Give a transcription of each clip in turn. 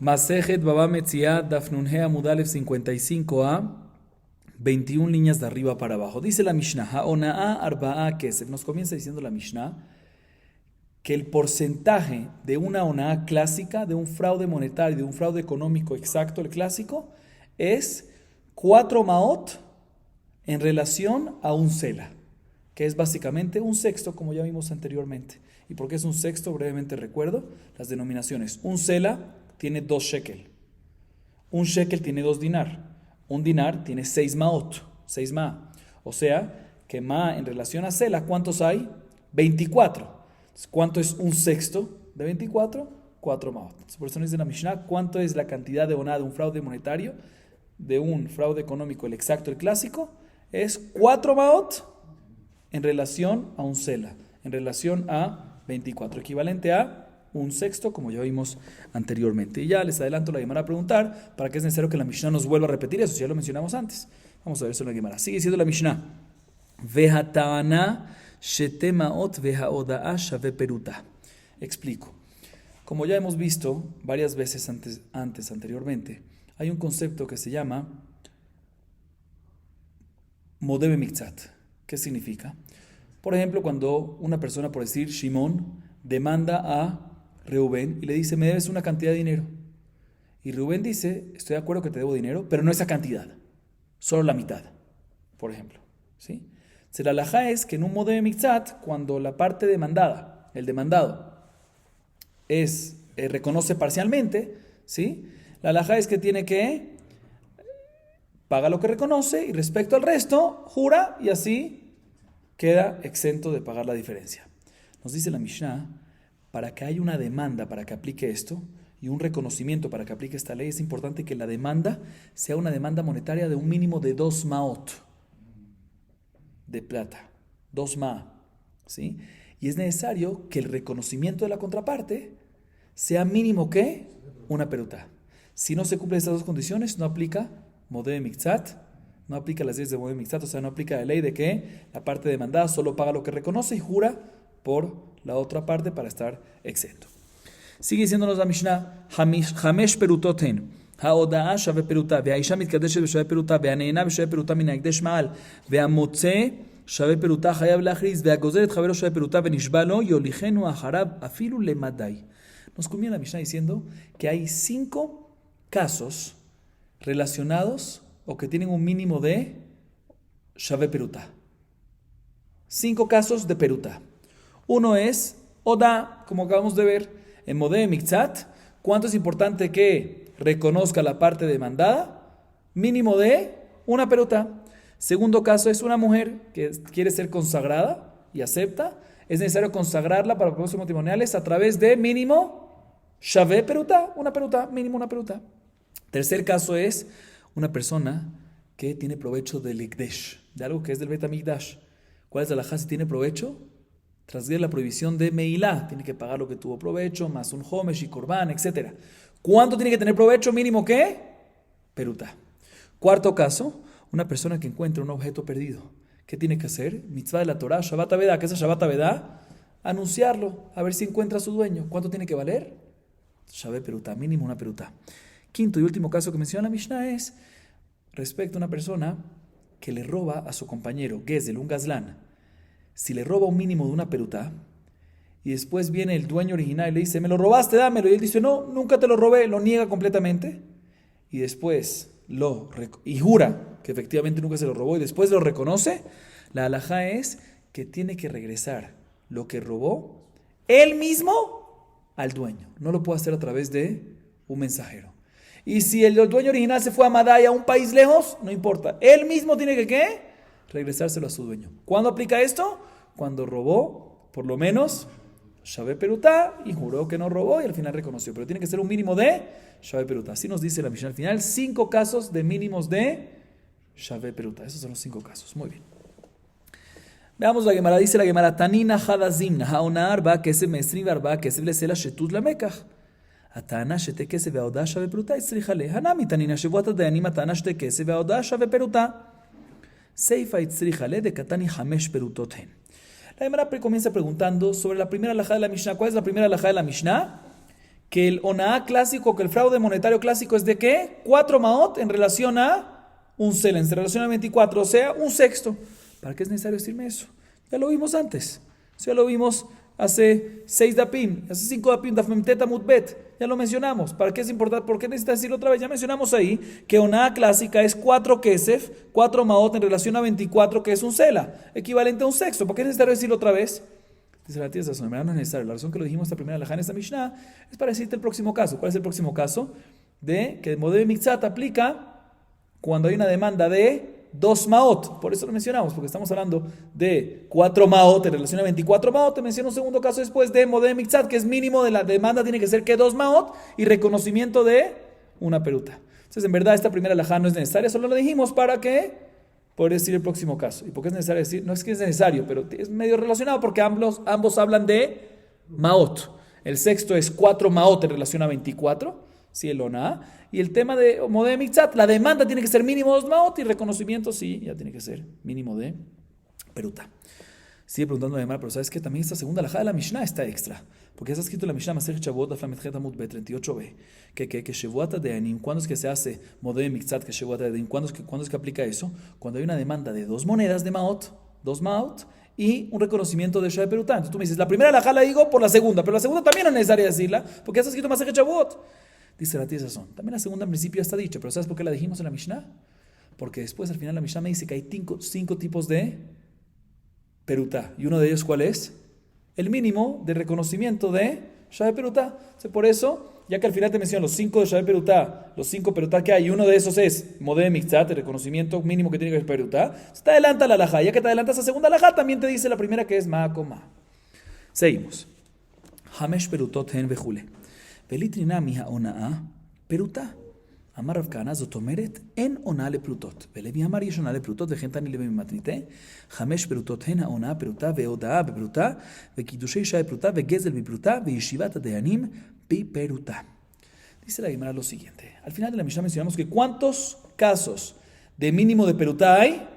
Masejet Baba Metziat Daf Nunhe Amud Alef 55a, 21 líneas de arriba para abajo. Dice la Mishnah, Ha'ona'a arba'a kesef. Nos comienza diciendo la Mishnah que el porcentaje de una ona'a clásica, de un fraude monetario, de un fraude económico exacto, el clásico, es 4 maot en relación a un sela, que es básicamente un sexto, como ya vimos anteriormente. ¿Y por qué es un sexto? Brevemente recuerdo las denominaciones. Un sela tiene 2 shekel. Un shekel tiene 2 dinar. Un dinar tiene 6 maot, 6 ma. O sea, que ma en relación a sela, ¿cuántos hay? 24. Entonces, ¿cuánto es un sexto de 24? 4 maot. Entonces, por eso nos dice la Mishnah, ¿cuánto es la cantidad de oná de un fraude monetario, de un fraude económico, el exacto, el clásico? Es 4 maot en relación a un sela, en relación a 24, equivalente a un sexto, como ya vimos anteriormente. Y ya les adelanto la Gemara a preguntar para qué es necesario que la Mishnah nos vuelva a repetir eso, si ya lo mencionamos antes. Vamos a ver eso en la Gemara. Sigue diciendo la Mishnah. Vehatana shetemaot vehaodaa shave peruta. Explico. Como ya hemos visto varias veces anteriormente, hay un concepto que se llama modebe mikzat. ¿Qué significa? Por ejemplo, cuando una persona, por decir Shimón, demanda a Reubén y le dice, me debes una cantidad de dinero. Y Reubén dice, estoy de acuerdo que te debo dinero, pero no esa cantidad, solo la mitad, por ejemplo. ¿Sí? La halajá es que en un modebe mikzat, cuando la parte demandada, el demandado, reconoce parcialmente, ¿sí? La halajá es que tiene que pagar lo que reconoce y respecto al resto, jura y así queda exento de pagar la diferencia. Nos dice la Mishnah, para que haya una demanda para que aplique esto y un reconocimiento para que aplique esta ley, es importante que la demanda sea una demanda monetaria de un mínimo de 2 maot de plata, 2 ma, ¿sí? Y es necesario que el reconocimiento de la contraparte sea mínimo que una perutá. Si no se cumplen estas dos condiciones, no aplica modebe mikzat, no aplica las leyes de modebe mikzat, o sea, no aplica la ley de que la parte demandada solo paga lo que reconoce y jura por la otra parte para estar exento. Sigue diciéndonos la Mishnah, Hamesh perutoten, Haodaa shave peruta, Veaisha mitkadeshet b'shave peruta, Veaneena b'shave peruta min ha'ekdesh ma'al, Veamotze shave peruta hayav lachriz, Veagozer et javero shave peruta venishba lo, Yolichenu acharav afilu lemadai. Nos culmina la Mishnah diciendo que hay 5 casos relacionados o que tienen un mínimo de shave peruta. 5 casos de peruta. Uno es Oda, como acabamos de ver, en modebe mikzat. ¿Cuánto es importante que reconozca la parte demandada? Mínimo de una peruta. Segundo caso es una mujer que quiere ser consagrada y acepta. Es necesario consagrarla para propósitos matrimoniales a través de mínimo shave peruta, una peruta, mínimo una peruta. Tercer caso es una persona que tiene provecho del ikdesh, de algo que es del Bet Hamikdash. ¿Cuál es la halajá si tiene provecho? Transgrede la prohibición de Meilá, tiene que pagar lo que tuvo provecho, más un homesh y korban, etc. ¿Cuánto tiene que tener provecho? Mínimo ¿qué? Peruta. Cuarto caso, una persona que encuentra un objeto perdido. ¿Qué tiene que hacer? Mitzvah de la Torah, Shabbat Avedá. ¿Qué es Shabbat Avedá? Anunciarlo, a ver si encuentra a su dueño. ¿Cuánto tiene que valer? Shabbat peruta, mínimo una peruta. Quinto y último caso que menciona la Mishnah es respecto a una persona que le roba a su compañero, Gezel, un gazlán. Si le roba un mínimo de una peruta y después viene el dueño original y le dice, me lo robaste, dámelo, y él dice, no, nunca te lo robé, lo niega completamente y después y jura que efectivamente nunca se lo robó y después lo reconoce, la halajá es que tiene que regresar lo que robó él mismo al dueño, no lo puede hacer a través de un mensajero. Y si el dueño original se fue a Madaya, a un país lejos, no importa, él mismo tiene que ¿qué? Regresárselo a su dueño. ¿Cuándo aplica esto? Cuando robó, por lo menos, Shave Perutá, y juró que no robó y al final reconoció. Pero tiene que ser un mínimo de Shave Perutá. Así nos dice la Mishnah al final, 5 casos de mínimos de Shave Perutá. Esos son los 5 casos. Muy bien. Veamos la Gemara. Dice la Gemara, Tanina Hadazim, Haona Arba, Kesef Mesrim Arba, Kesef Lesela Shetut Lamekach. הטענה שתה כסף וההודעה שווה פרוטה הצריכה לה. הנמי תנינא שבועת הדיינים הטענה שתה כסף וההודעה שווה פרוטה. Seifa itzricha le de katani hamesh perutot hen. La Gemara comienza preguntando sobre la primera halajá de la Mishnah. ¿Cuál es la primera halajá de la Mishnah? que el onaá clásico, que el fraude monetario clásico es de ¿qué? 4 maot en relación a un sela, en relación a 24, o sea, un sexto. ¿Para qué es necesario decirme eso? Ya lo vimos antes. Ya lo vimos hace 6 dapim, hace 5 dapim, daf memtet amud bet. Ya lo mencionamos. ¿Para qué es importante? ¿Por qué necesitas decirlo otra vez? Ya mencionamos ahí que onaá clásica es 4 kesef, 4 maot en relación a 24, que es un sela, equivalente a un sexto. ¿Por qué es necesario decirlo otra vez? Dice la tía Sazón, no es necesario. La razón que lo dijimos esta primera alajá en esta Mishnah es para decirte el próximo caso. ¿Cuál es el próximo caso? De que el modelo Mixat aplica cuando hay una demanda de 2 maot. Por eso lo mencionamos, porque estamos hablando de 4 maot en relación a 24 maot. Te menciono un segundo caso después de modelo Mixat, que es mínimo de la demanda, tiene que ser que 2 maot y reconocimiento de una peruta. Entonces, en verdad, esta primera alajá no es necesaria, solo lo dijimos para que poder decir el próximo caso. ¿Y por qué es necesario decir? No es que es necesario, pero es medio relacionado porque ambos hablan de maot. El sexto es 4 maot en relación a 24, sí, el oná. Y el tema de modé mixat, la demanda tiene que ser mínimo 2 maot y reconocimiento, sí, ya tiene que ser mínimo de peruta. Sigue preguntando de pero ¿sabes qué? También esta segunda alajá de la Mishnah está extra. Porque está escrito en la Mishnah Masechet Shavuot Daf Lamed Amud B 38b que Shevuat Deanim, ¿cuándo es que se hace modé mixat que Shevuat Deanim? ¿Cuándo es que aplica eso? Cuando hay una demanda de 2 monedas de maot, 2 maot, y un reconocimiento de Shah Perutá. Entonces tú me dices, la primera alajá la digo por la segunda, pero la segunda también no es necesaria decirla, porque está escrito Masechet Shavuot. Dice la tía Sazón. También la segunda en principio ya está dicha, pero ¿sabes por qué la dijimos en la Mishnah? Porque después al final la Mishnah me dice que hay 5 tipos de perutá. ¿Y uno de ellos cuál es? El mínimo de reconocimiento de Shah Perutá. Entonces, por eso, ya que al final te menciono los 5 de Shah Perutá, los 5 perutá que hay, y uno de esos es modé mixat, el reconocimiento mínimo que tiene que ser perutá, te adelanta la alajá. Ya que te adelantas a segunda alajá, también te dice la primera que es ma'akoma. Seguimos. Hamesh perutot hen vejule. Velitrina miha onaa perutá. אמר רב כהנא, זאת אומרת, אין עונה לפרוטות. ולוי אמר, יש עונה לפרוטות, וכן תני לוי ממתניתה. 5 פרוטות הן העונה פרוטה והודאה בפרוטה, וקידושי שי פרוטה וגזל בפרוטה, וישיבת הדיינים בפרוטה. Dice la Gemara lo siguiente. Al final de la Mishnah mencionamos que ¿cuántos casos de mínimo de perutá hay?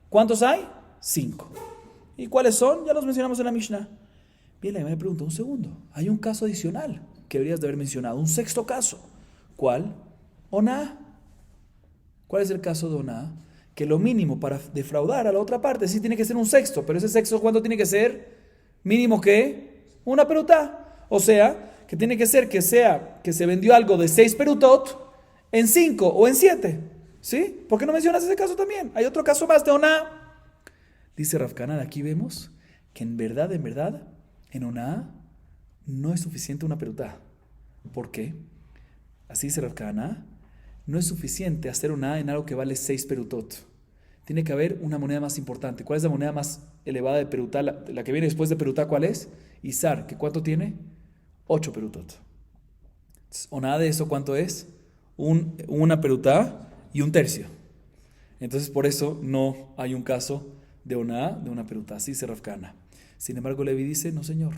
¿Cuántos hay? 5. ¿Y cuáles son? Ya los mencionamos en la Mishnah. Bien, la Gemara me pregunta, un segundo. Hay un caso adicional que deberías de haber mencionado, un sexto caso. ¿Cuál? Oná. ¿Cuál es el caso de oná? Que lo mínimo para defraudar a la otra parte sí tiene que ser un sexto, pero ese sexto ¿cuánto tiene que ser? Mínimo que una perutá. O sea, que tiene que ser que se vendió algo de 6 perutot en 5 o en 7. ¿Sí? ¿Por qué no mencionas ese caso también? Hay otro caso más de oná. Dice Rav Kahana, aquí vemos que en verdad, en oná no es suficiente una perutá. ¿Por qué? Así dice Rav Kahana, no es suficiente hacer una en algo que vale 6 perutot. Tiene que haber una moneda más importante. ¿Cuál es la moneda más elevada de perutá? La que viene después de perutá, ¿cuál es? Izar, ¿que cuánto tiene? 8 perutot. O nada de eso, ¿cuánto es? Una perutá y un tercio. Entonces, por eso no hay un caso de oná de una perutá. Así dice Rav Kahana. Sin embargo, Levi dice, no señor,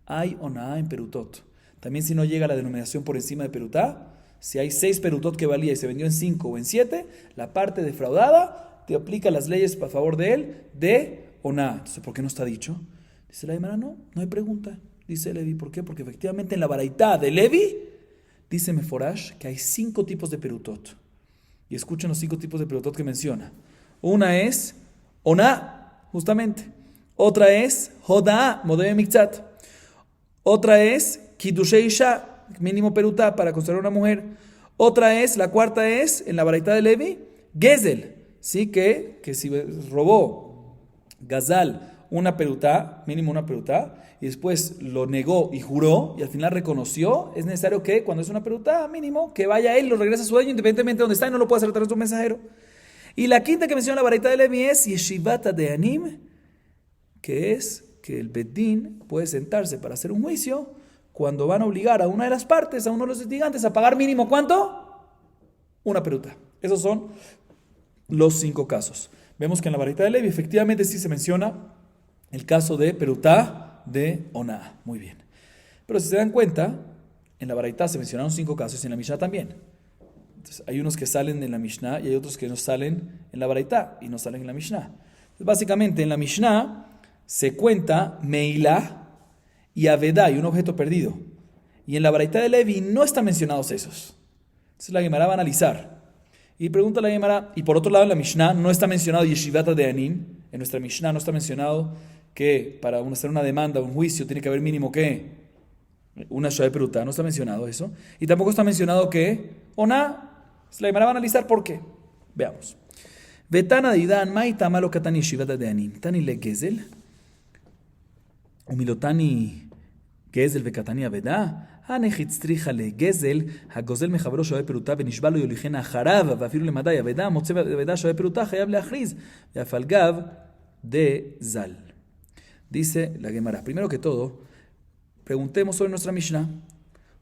hay oná en perutot. También si no llega la denominación por encima de perutá, si hay 6 perutot que valía y se vendió en 5 o en 7, la parte defraudada te aplica las leyes a favor de él de oná. Entonces, ¿por qué no está dicho? Dice la Gemara, no hay pregunta. Dice Levi, ¿por qué? Porque efectivamente en la baraitá de Levi dice Meforash que hay 5 tipos de perutot. Y escuchen los 5 tipos de perutot que menciona. Una es oná, justamente. Otra es hodá, modé mixat. Otra es Kidushei Isha, mínimo perutá para considerar una mujer. Otra es, la cuarta es, en la baraitá de Levi, Gezel, ¿sí? Que si robó Gazal una perutá, mínimo una perutá, y después lo negó y juró, y al final reconoció, es necesario que, cuando es una perutá, mínimo, que vaya él, lo regrese a su dueño, independientemente de donde está, y no lo puede hacer a través de un mensajero. Y la quinta que menciona la baraitá de Levi es Yeshivata de Anim, que es que el Bedín puede sentarse para hacer un juicio cuando van a obligar a una de las partes, a uno de los litigantes, a pagar mínimo ¿cuánto? Una perutá. Esos son los 5 casos. Vemos que en la baraitá de Levi efectivamente sí se menciona el caso de perutá de oná. Muy bien. Pero si se dan cuenta, en la baraitá se mencionaron 5 casos y en la Mishnah también. Entonces, hay unos que salen en la Mishnah y hay otros que no salen en la baraitá y no salen en la Mishnah. Entonces, básicamente en la Mishnah se cuenta Meilá y Avedá, y un objeto perdido. Y en la Baraita de Levi no están mencionados esos. Entonces la Gemara va a analizar. Y pregunta la Gemara, y por otro lado en la Mishnah no está mencionado Yeshivata de Anim. En nuestra Mishnah no está mencionado que para hacer una demanda, un juicio, tiene que haber mínimo que una Shabe Peruta. No está mencionado eso. Y tampoco está mencionado que Oná. La Gemara va a analizar por qué. Veamos. Vetana de Idan, Maita Malo Katani Yeshivata de Anim. Tani le Gezel. Umilotani Gezel Vekatani Aveda. הנחיץ צריכה לגזל, הגוזל מחברו שווה פרוטה ונשבע לו יוליכן אחריו, ואפילו למדי אבדה, מוצא אבדה שווה פרוטה, חייב להכריז, ואף על גב דזל. Dice la Gemara, primero que todo, preguntemos sobre nuestra Mishnah,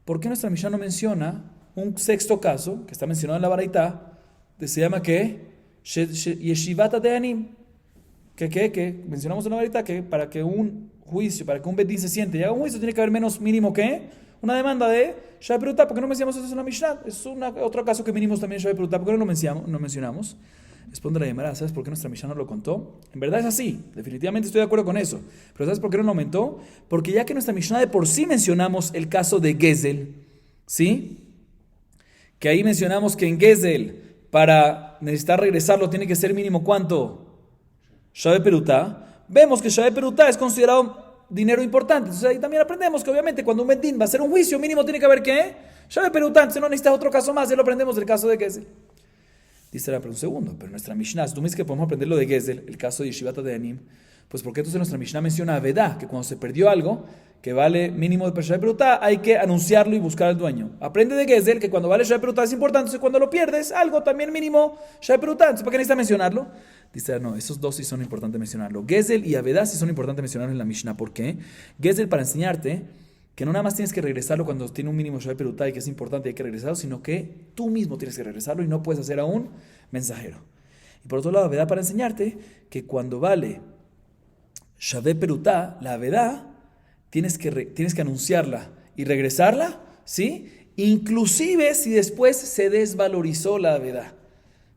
¿por qué nuestra Mishnah no menciona un sexto caso, que está mencionado en la Baraita, que se llama ¿qué? Yeshivata de Anim. Que mencionamos en la Baraita que para que un juicio, para que un bedín se siente y haga un juicio, tiene que haber menos mínimo que una demanda de Shabe Peruta. ¿Por qué no mencionamos eso en la Mishnah? Es otro caso que mínimo también Shabe Peruta. ¿Por qué no lo mencionamos? Responde la Gemara, ¿sabes por qué nuestra Mishnah no lo contó? En verdad es así, definitivamente estoy de acuerdo con eso. Pero ¿sabes por qué no lo aumentó? Porque ya que en nuestra Mishnah de por sí mencionamos el caso de Gezel, ¿sí? Que ahí mencionamos que en Gezel, para necesitar regresarlo, tiene que ser mínimo ¿cuánto? Shabe Peruta. Vemos que Shabe Peruta es considerado dinero importante. Entonces ahí también aprendemos que obviamente cuando un bedín va a hacer un juicio mínimo tiene que haber ¿qué? Shabe Peruta. Entonces no necesitas otro caso más. Ya lo aprendemos del caso de Gezel. Dice la pero un segundo, pero nuestra Mishnah, si tú me dices que podemos aprender lo de Gezel, el caso de Yeshivata de Anim, pues ¿por qué entonces nuestra Mishnah menciona Avedá? Que cuando se perdió algo que vale mínimo de Shabe Peruta, hay que anunciarlo y buscar al dueño. Aprende de Gezel que cuando vale Shabe Peruta es importante, entonces cuando lo pierdes, algo también mínimo Shabe Peruta. Entonces ¿por qué necesitas mencionarlo? Dice, no, esos dos sí son importantes mencionarlo. Gezel y Avedá sí son importantes mencionarlo en la Mishnah. ¿Por qué? Gezel para enseñarte que no nada más tienes que regresarlo cuando tiene un mínimo Shabe Peruta y que es importante y hay que regresarlo, sino que tú mismo tienes que regresarlo y no puedes hacer a un mensajero. Y por otro lado, Avedá para enseñarte que cuando vale Shabe Peruta, la Avedá, tienes que anunciarla y regresarla, ¿sí? Inclusive si después se desvalorizó la Avedá.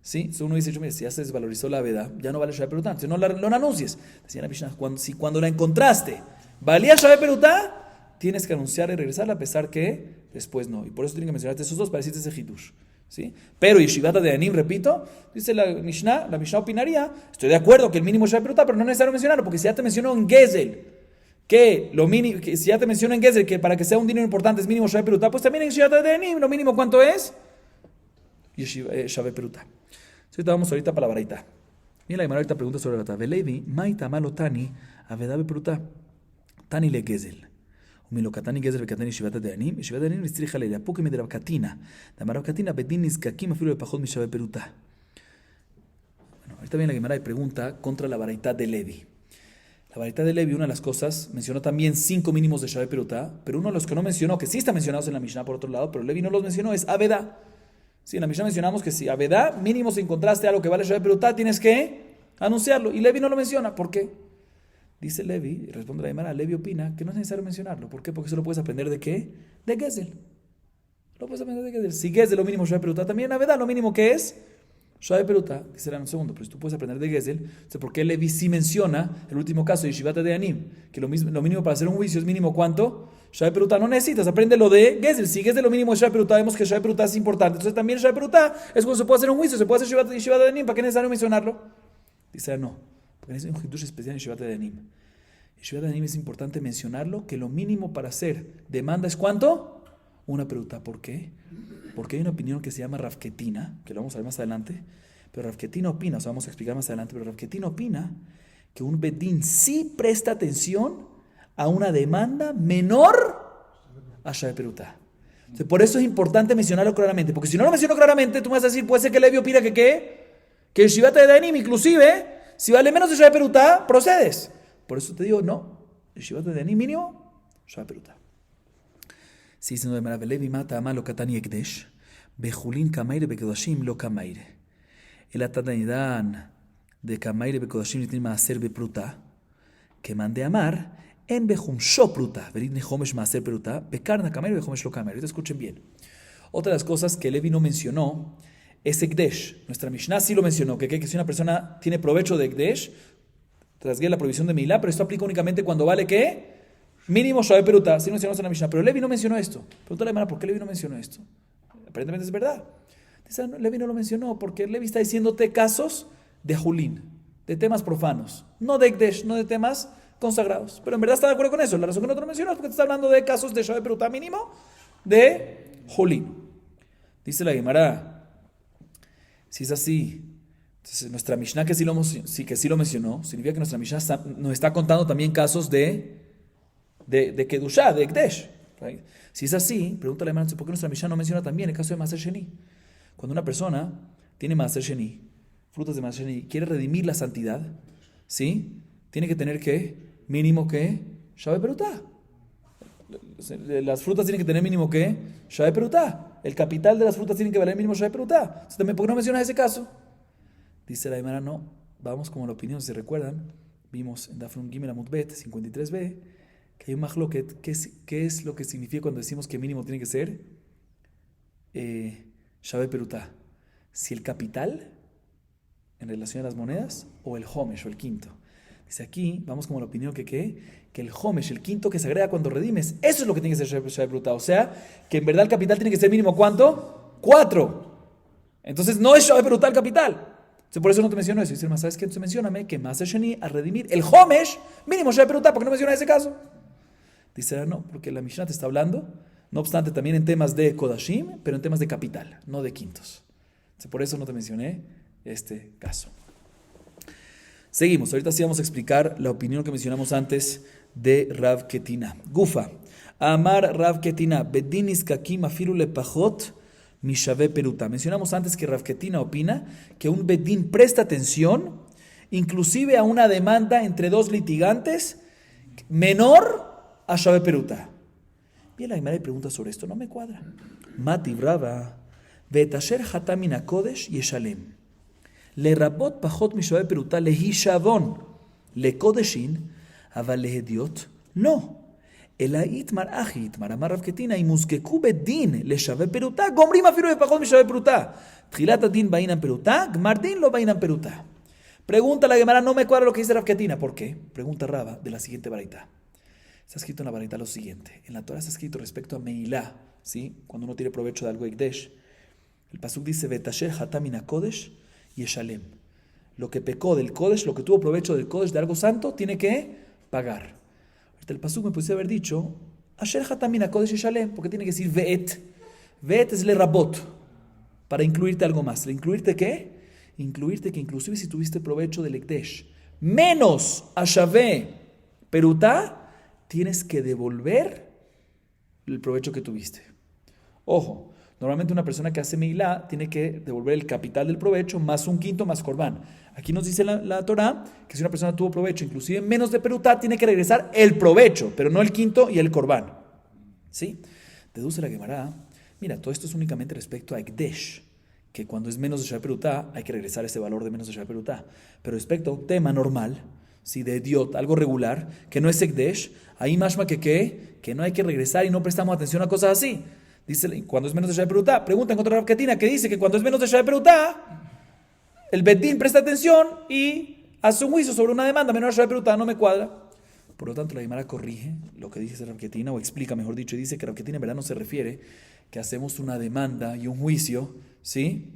¿Sí? Entonces uno dice, mira, si ya se desvalorizó la Avedá, ya no vale Shabe Peruta, entonces no la anuncies. Decía la Mishnah, cuando la encontraste, valía Shabe Peruta, tienes que anunciar y regresarla a pesar que después no. Y por eso tienen que mencionarte esos dos para decirte ese hidush, ¿sí? Pero Yeshivata de Anim, repito, dice la Mishnah opinaría, estoy de acuerdo que el mínimo es Shabe Peruta, pero no es necesario mencionarlo, porque si ya te mencionó en Gezel, que si ya te mencionó en Gezel que para que sea un dinero importante es mínimo Shabe Peruta, pues también en Yeshivata de Anim, lo mínimo ¿cuánto es? Shabe Peruta. Entonces vamos ahorita para la Baraita. Mira la Gemara ahorita pregunta sobre la Baraita. Velevi, maita malo tani, avedá beperuta, tani le Gezel. Umilokatani Gezel bekatani Yeshivata de Anim, Yeshivata de Anim nistricha le apuke midera katina. Da mara katina bedin nizkakim afilo bepachot mi Shabe Peruta. Bueno, ahorita viene la Gemara y pregunta contra la Baraita de Levi. La Baraita de Levi, una de las cosas, mencionó también 5 mínimos de Shabe Peruta, pero uno de los que no mencionó, que sí está mencionados en la Mishnah por otro lado, pero Levi no los mencionó, es avedá. Sí, en la Mishnah mencionamos que si Avedá, mínimo si encontraste algo que vale Shabe Peruta, tienes que anunciarlo. Y Levi no lo menciona. ¿Por qué? Dice Levi, y responde la Gemara, Levi opina que no es necesario mencionarlo. ¿Por qué? Porque eso lo puedes aprender ¿de qué? De Gezel. Lo puedes aprender de Gezel. Si Gezel lo mínimo Shabe Peruta, también Avedá lo mínimo que es Shabe Peruta, que será en un segundo. Pero si tú puedes aprender de Gezel, entonces ¿por qué Levi sí menciona el último caso de Yeshivata de Anim? Que lo mínimo para hacer un juicio es mínimo ¿cuánto? Shabe Peruta no necesitas, aprende lo de Gezel. Si Gezel lo mínimo de Shabe Peruta, vemos que Shabe Peruta es importante. Entonces también Shabe Peruta es cuando se puede hacer un juicio, se puede hacer Yeshivata de Anim. ¿Para qué es necesario mencionarlo? Dice, no, porque es un hidush especial en Yeshivata de Anim. Yeshivata de Anim es importante mencionarlo, que lo mínimo para hacer demanda es ¿cuánto? Una Peruta. ¿Por qué? Porque hay una opinión que se llama Rav Ketina, que lo vamos a ver más adelante. Pero Rav Ketina opina, o sea, vamos a explicar más adelante, pero Rav Ketina opina que un bedín sí presta atención a una demanda menor a Shabe Peruta. Entonces, por eso es importante mencionarlo claramente, porque si no lo menciono claramente, tú me vas a decir, puede ser que Levi opina que ¿qué? Que el Yeshivata de Anim, inclusive, si vale menos de Shabe Peruta, procedes. Por eso te digo, no, el Yeshivata de Anim mínimo, Shabe Peruta. Si diciendo de Marav Levi mata ama lo katani ekdesh, bejulin kamaire bekedashim lo kamaire. El atadanidan de kamaire bekodashim nitin maaser bepruta, que mande amar en bejum shopruta, verit nehomesh maaser peruta, bekarna kamaire behomesh lo kamaire. Ahorita escuchen bien. Otra de las cosas que Levi no mencionó es ekdesh. Nuestra Mishnah sí lo mencionó, que si una persona tiene provecho de ekdesh, trasguía la prohibición de Milá, pero esto aplica únicamente cuando vale ¿qué? Mínimo Shabe Perutá. Si no mencionamos en la Mishnah. Pero Levi no mencionó esto. Pregunta a la hermana, ¿por qué Levi no mencionó esto? Aparentemente es verdad. Dice, Levi no lo mencionó porque Levi está diciéndote casos de Julín, de temas profanos. No de Ekdesh, no de temas consagrados. Pero en verdad está de acuerdo con eso. La razón que no te lo mencionó es porque te está hablando de casos de Shabe Perutá mínimo de Julín. Dice la Gemara, si es así, entonces nuestra Mishnah que sí lo mencionó, significa que nuestra Mishnah nos está contando también casos de Kedushá, de Ekdesh. ¿Right? Si es así, pregunta la Gemara, ¿por qué nuestra Mishnah no menciona también el caso de Maaser Sheni? Cuando una persona tiene Maaser Sheni, frutas de Maaser Sheni, quiere redimir la santidad, ¿sí? Tiene que tener que mínimo que Shabe Perutá. Las frutas tienen que tener mínimo que Shabe Perutá. El capital de las frutas tiene que valer mínimo Shabe Perutá. Entonces, también, ¿por qué no mencionas ese caso? Dice la Gemara, no. Vamos como la opinión, si se recuerdan. Vimos en Dafnun Gimel Amud Bet 53b que hay un mahloket. ¿Qué es lo que significa cuando decimos que mínimo tiene que ser Shabe Perutá? Si el capital en relación a las monedas o el homesh o el quinto. Dice aquí, vamos como la opinión que el homesh, el quinto que se agrega cuando redimes, eso es lo que tiene que ser Shabe Perutá. O sea, que en verdad el capital tiene que ser mínimo ¿cuánto? 4. Entonces no es Shabe Perutá el capital. Entonces, por eso no te menciono eso. Dice, ¿sabes qué? Entonces mencióname que Maaser Sheni a redimir el homesh mínimo Shabe Perutá. ¿Por qué no mencionas ese caso? Dice, no, porque la Mishnah te está hablando, no obstante, también en temas de Kodashim, pero en temas de capital, no de quintos. Entonces, por eso no te mencioné este caso. Seguimos, ahorita sí vamos a explicar la opinión que mencionamos antes de Rav Ketina. Gufa, Amar Rav Ketina, Bedinis Kakim afiru lepachot mishabe peruta. Mencionamos antes que Rav Ketina opina que un bedín presta atención, inclusive a una demanda entre dos litigantes, menor a Shabe Perutá. Bien, la Gemara pregunta sobre esto, no me cuadra. Mati Brava, Betasher Hatamina Kodesh Yeshalem. Le rabot pachot mishabe Perutá le hishavon le Kodeshin, aval le hediot no. Ela itmar achi itmar amar Rav Ketina y muskeku bedin le shabe Perutá gomrim afiru de pachot mishabe Perutá. Tchilat adin bainan Perutá, gmar din lo bainan Perutá. Pregunta la Gemara, no me cuadra lo que dice Rav Ketina. ¿Por qué? Pregunta Rava de la siguiente baraita. Está escrito en la baraita lo siguiente. En la Torah está escrito respecto a Meilá, ¿sí? Cuando uno tiene provecho de algo Ekdesh. El pasuk dice, Betasher hatamina Kodesh Yeshalem. Lo que pecó del Kodesh, lo que tuvo provecho del Kodesh de algo santo, tiene que pagar. Ahorita el pasuk me pudiese haber dicho, Asher hatamina Kodesh Yeshalem, porque tiene que decir Ve'et. Ve'et es le rabot, para incluirte algo más. ¿Le incluirte qué? Incluirte que inclusive si tuviste provecho del Ekdesh, menos a Shabe Perutá, tienes que devolver el provecho que tuviste. Ojo, normalmente una persona que hace Meilá tiene que devolver el capital del provecho más un quinto más Corbán. Aquí nos dice la Torah que si una persona tuvo provecho, inclusive menos de Perutá, tiene que regresar el provecho, pero no el quinto y el Corbán. ¿Sí? Deduce la Gemara. Mira, todo esto es únicamente respecto a Ekdesh, que cuando es menos de Shabe Perutá hay que regresar ese valor de menos de Shabe Perutá. Pero respecto a un tema normal, ¿sí? De idiot, algo regular, que no es Ekdesh, ahí mashma que no hay que regresar y no prestamos atención a cosas así. Dice, cuando es menos de Shabe Perutá, pregunta en contra de Rav Ketina, que dice que cuando es menos de Shabe Perutá, el bedín presta atención y hace un juicio sobre una demanda menor a Shabe Perutá, no me cuadra. Por lo tanto, la Gemara corrige lo que dice Rav Ketina, o explica, mejor dicho, y dice que Rav Ketina en verdad no se refiere que hacemos una demanda y un juicio, ¿sí?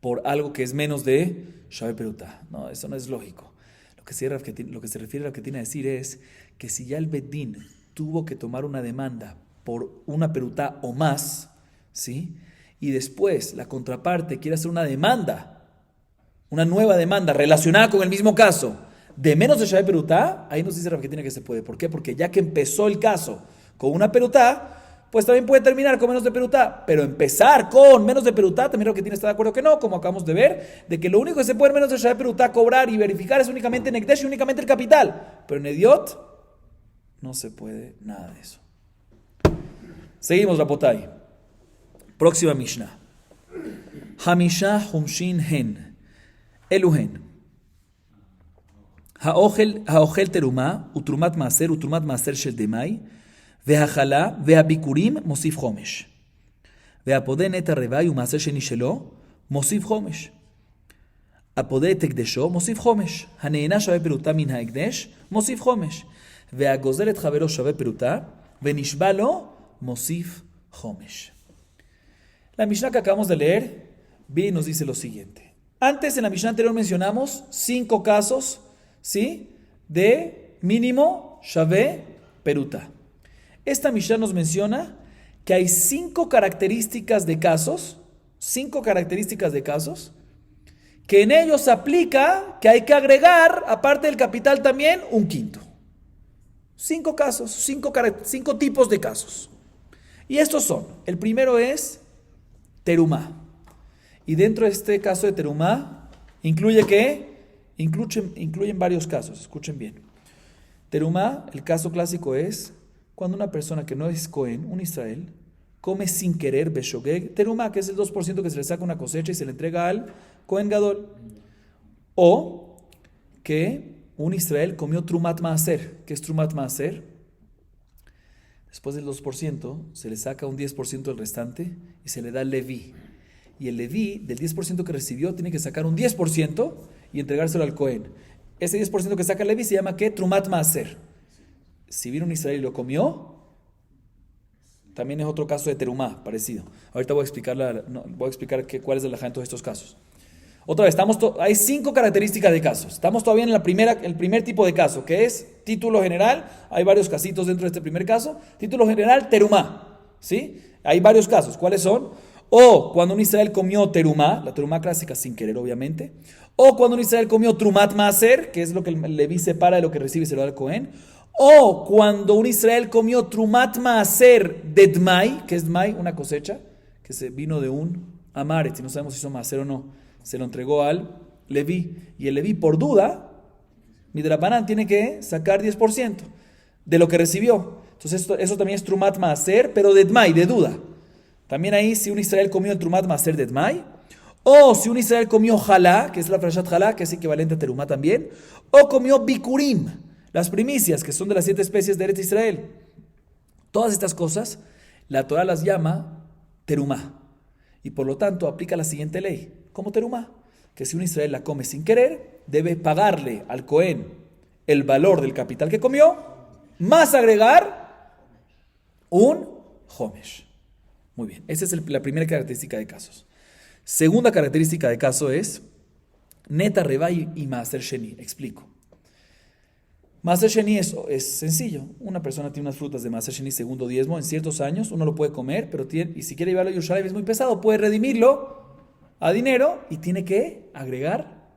Por algo que es menos de Shabe Perutá. No, eso no es lógico. Lo que se refiere a Rav Ketina a decir es que si ya el bedín tuvo que tomar una demanda por una Perutá o más, ¿sí? Y después la contraparte quiere hacer una demanda, una nueva demanda relacionada con el mismo caso, de menos de Shabe Perutá, ahí nos dice Rav Ketina que se puede. ¿Por qué? Porque ya que empezó el caso con una Perutá, pues también puede terminar con menos de Perutá. Pero empezar con menos de Perutá, también Rav Ketina está de acuerdo que no, como acabamos de ver, de que lo único que se puede menos de Shabe Perutá cobrar y verificar es únicamente en Ekdesh y únicamente el capital. Pero en Ediot no se puede nada de eso. Seguimos, Rabotai. Próxima Mishnah. Hamisha Humshin Hen. Eluhen. האוכל תרומה ותרומת מעשר ותרומת מעשר של דמאי והחלה והביקורים מוסיף חומש והפודה נטע רווי ומעשר שני שלו מוסיף חומש הפודה את הקדשו מוסיף חומש הנהנה שווה פרוטה מן ההקדש מוסיף חומש Ve'agozel et javero shave peruta, venishbalo mosif homesh. La Mishnah que acabamos de leer, bien nos dice lo siguiente. Antes, en la Mishnah anterior mencionamos 5 casos, ¿sí?, de mínimo shave peruta. Esta Mishnah nos menciona que hay 5 características de casos, que en ellos aplica que hay que agregar, aparte del capital también, un quinto. 5 casos, 5 tipos de casos. Y estos son, el primero es terumá. Y dentro de este caso de terumá, ¿incluye qué? Incluyen varios casos, escuchen bien. Terumá, el caso clásico es cuando una persona que no es Cohen, un Israel, come sin querer beshogeg terumá, que es el 2% que se le saca una cosecha y se le entrega al Cohen Gadol. O que un Israel comió trumat maaser. ¿Qué es trumat maaser? Después del 2% se le saca un 10% del restante y se le da al Leví. Y el Leví, del 10% que recibió, tiene que sacar un 10% y entregárselo al Cohen. Ese 10% que saca el Leví se llama ¿qué? Trumat maaser. Si vino un Israel y lo comió, también es otro caso de terumá, parecido. Ahorita voy a explicar cuál es la halajá en todos estos casos. Otra vez, hay 5 características de casos. Estamos todavía en el primer tipo de caso, que es título general. Hay varios casitos dentro de este primer caso. Título general, terumá. ¿Sí? Hay varios casos. ¿Cuáles son? O cuando un Israel comió terumá, la terumá clásica sin querer, obviamente. O cuando un Israel comió trumat maaser, que es lo que el Leví separa de lo que recibe y se lo da al Cohen. O cuando un Israel comió trumat maaser de dmai, que es dmai, una cosecha, que se vino de un amaret, y no sabemos si son maaser o no, se lo entregó al Leví. Y el Leví, por duda, midrabanan tiene que sacar 10% de lo que recibió. Entonces eso también es trumat maaser, pero de dmai, de duda. También ahí, si un Israel comió el trumat maaser de dmai, o si un Israel comió jalá, que es la frashat jalá, que es equivalente a terumá también, o comió bikurim, las primicias, que son de las 7 especies de Eretz Israel. Todas estas cosas, la Torah las llama terumá. Y por lo tanto aplica la siguiente ley, como terumá, que si un Israel la come sin querer, debe pagarle al Cohen el valor del capital que comió, más agregar un homesh. Muy bien, esa es la primera característica de casos. Segunda característica de caso es neta revay y maaser sheni. Explico. Maaser sheni es sencillo. Una persona tiene unas frutas de maaser sheni segundo diezmo en ciertos años, uno lo puede comer, pero y si quiere llevarlo a Yerushalayim es muy pesado, puede redimirlo a dinero y tiene que agregar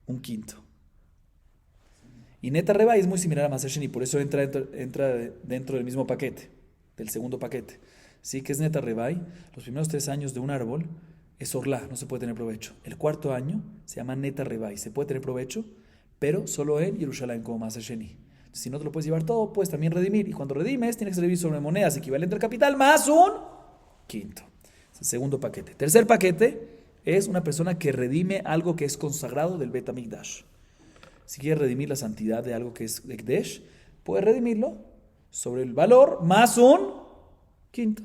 un quinto. Y neta revay es muy similar a maaser sheni, por eso entra dentro del mismo paquete, del segundo paquete. Sí, que es neta revay. Los primeros 3 años de un árbol es orlá, no se puede tener provecho. El 4.º año se llama neta revay, se puede tener provecho, pero solo en Yerushalayim como maaser sheni. Si no te lo puedes llevar todo, puedes también redimir. Y cuando redimes, tienes que redimir sobre monedas equivalente al capital más un quinto. Es el segundo paquete. Tercer paquete es una persona que redime algo que es consagrado del Bet HaMikdash. Si quiere redimir la santidad de algo que es Ekdesh, puede redimirlo sobre el valor más un quinto.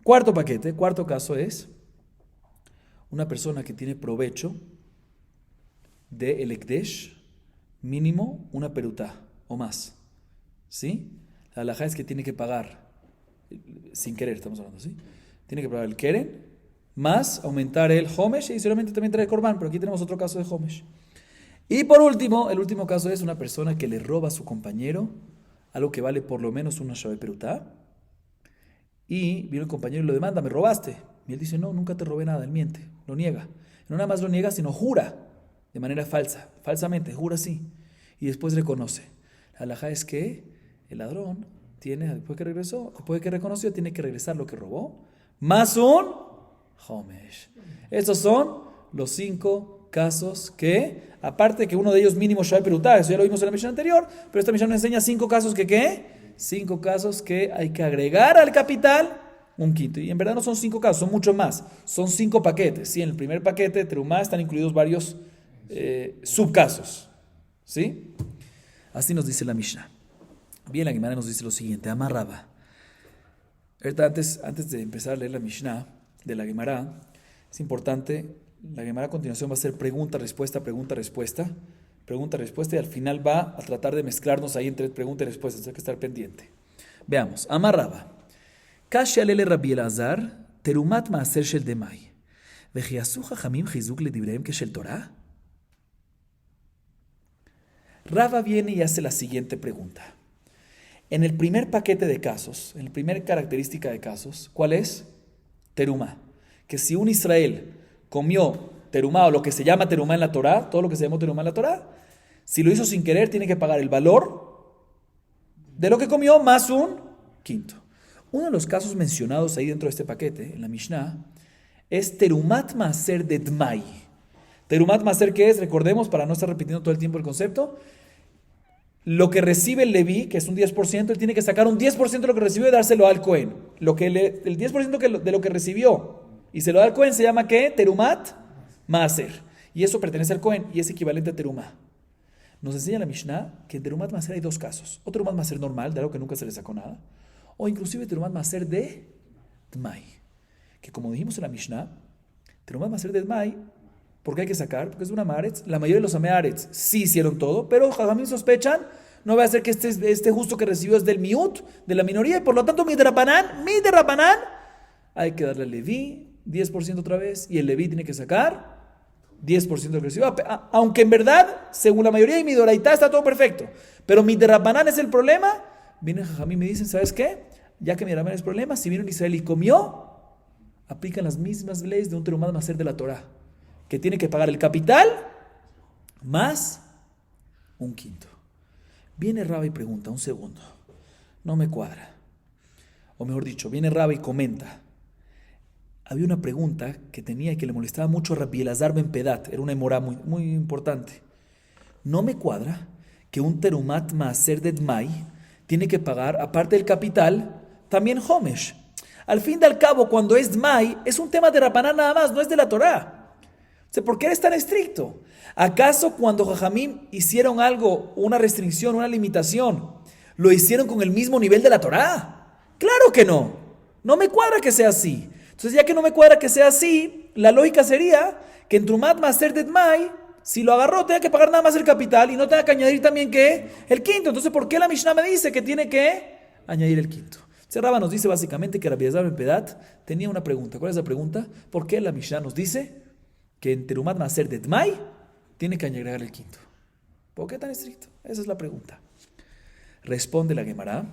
Cuarto paquete, cuarto caso es una persona que tiene provecho de el Ekdesh, mínimo una perutá o más. ¿Sí? La halajá es que tiene que pagar, sin querer estamos hablando, ¿sí? Tiene que pagar el keren, más aumentar el homesh y solamente también trae korban, pero aquí tenemos otro caso de homesh. Y por último, el último caso es una persona que le roba a su compañero algo que vale por lo menos una shave perutá. Y viene el compañero y lo demanda, me robaste. Y él dice, no, nunca te robé nada, él miente, lo niega. No nada más lo niega, sino jura, de manera falsamente, jura así. Y después reconoce. La halajá es que el ladrón tiene, después que reconoció, tiene que regresar lo que robó, más un homesh. Estos son los 5 casos que, aparte que uno de ellos mínimo shave perutá, eso ya lo vimos en la misión anterior, pero esta misión nos enseña 5 casos que ¿qué? 5 casos que hay que agregar al capital un quinto. Y en verdad no son 5 casos, son mucho más. Son 5 paquetes. ¿Sí? En el primer paquete de terumá están incluidos varios subcasos. ¿Sí? Así nos dice la Mishnah. Bien, la Gemara nos dice lo siguiente. Amarraba. Antes de empezar a leer la Mishnah de la Gemara, es importante, la Gemara a continuación va a ser pregunta, respuesta, pregunta y respuesta, y al final va a tratar de mezclarnos ahí entre pregunta y respuesta, hay que estar pendiente. Veamos, Amar Raba. Kasha lele Rabbi Elazar, terumat maaser shel demai. Vejiasu chachamim chizuk ledibreim keshel Torah. Raba viene y hace la siguiente pregunta. En el primer paquete de casos, en la primera característica de casos, ¿cuál es? Terumá. Que si un Israel comió terumá o lo que se llama terumá en la Torá, todo lo que se llama terumá en la Torá, si lo hizo sin querer, tiene que pagar el valor de lo que comió más un quinto. Uno de los casos mencionados ahí dentro de este paquete, en la Mishnah, es terumat maaser de dmai. Terumat maaser, ¿qué es? Recordemos, para no estar repitiendo todo el tiempo el concepto, lo que recibe el Leví, que es un 10%, él tiene que sacar un 10% de lo que recibió y dárselo al Cohen. El 10% de lo que recibió y se lo da al Cohen se llama ¿qué? Terumat maaser. Y eso pertenece al Cohen y es equivalente a terumá. Nos enseña la Mishnah que en terumat maaser hay dos casos. O terumat maaser normal, de algo que nunca se le sacó nada. O inclusive terumat maaser de dmai. Que como dijimos en la Mishnah, terumat maaser de dmai, ¿por qué hay que sacar? Porque es de una Maaretz. La mayoría de los Amearetz sí hicieron todo, pero Jajamim sospechan, no va a ser que este justo que recibió es del miut, de la minoría, y por lo tanto, mi de Rabanán, hay que darle al Leví 10% otra vez, y el Leví tiene que sacar 10% de lo que recibió. Aunque en verdad, según la mayoría de mi Doraitá está todo perfecto, pero mi de Rabanán es el problema, vienen Jajamim y me dicen, ¿sabes qué? Ya que mi de Rabanán es el problema, si vino en Israel y comió, aplican las mismas leyes de un terumat maaser de la Torah, que tiene que pagar el capital más un quinto. Viene Raba y pregunta, un segundo, no me cuadra. O mejor dicho, viene Raba y comenta. Había una pregunta que tenía y que le molestaba mucho a Rabbi Elazar ben Pedat, era una emorá muy, muy importante. No me cuadra que un terumat maaser de dmai tiene que pagar, aparte del capital, también homesh. Al fin y al cabo, cuando es dmai, es un tema de Rabanán nada más, no es de la Torá. O sea, ¿por qué eres tan estricto? ¿Acaso cuando Jajamim hicieron algo, una restricción, una limitación, lo hicieron con el mismo nivel de la Torá? Claro que no. No me cuadra que sea así. Entonces, ya que no me cuadra que sea así, la lógica sería que en Trumat Maaser de Dmai, si lo agarró, tenga que pagar nada más el capital y no tenga que añadir también ¿qué? El quinto. Entonces, ¿por qué la Mishnah me dice que tiene que añadir el quinto? Raba nos dice básicamente que Rabbi Elazar ben Pedat tenía una pregunta. ¿Cuál es la pregunta? ¿Por qué la Mishnah nos dice que en Terumat Maaser de Dmai tiene que agregar el quinto? ¿Por qué tan estricto? Esa es la pregunta. Responde la Gemara.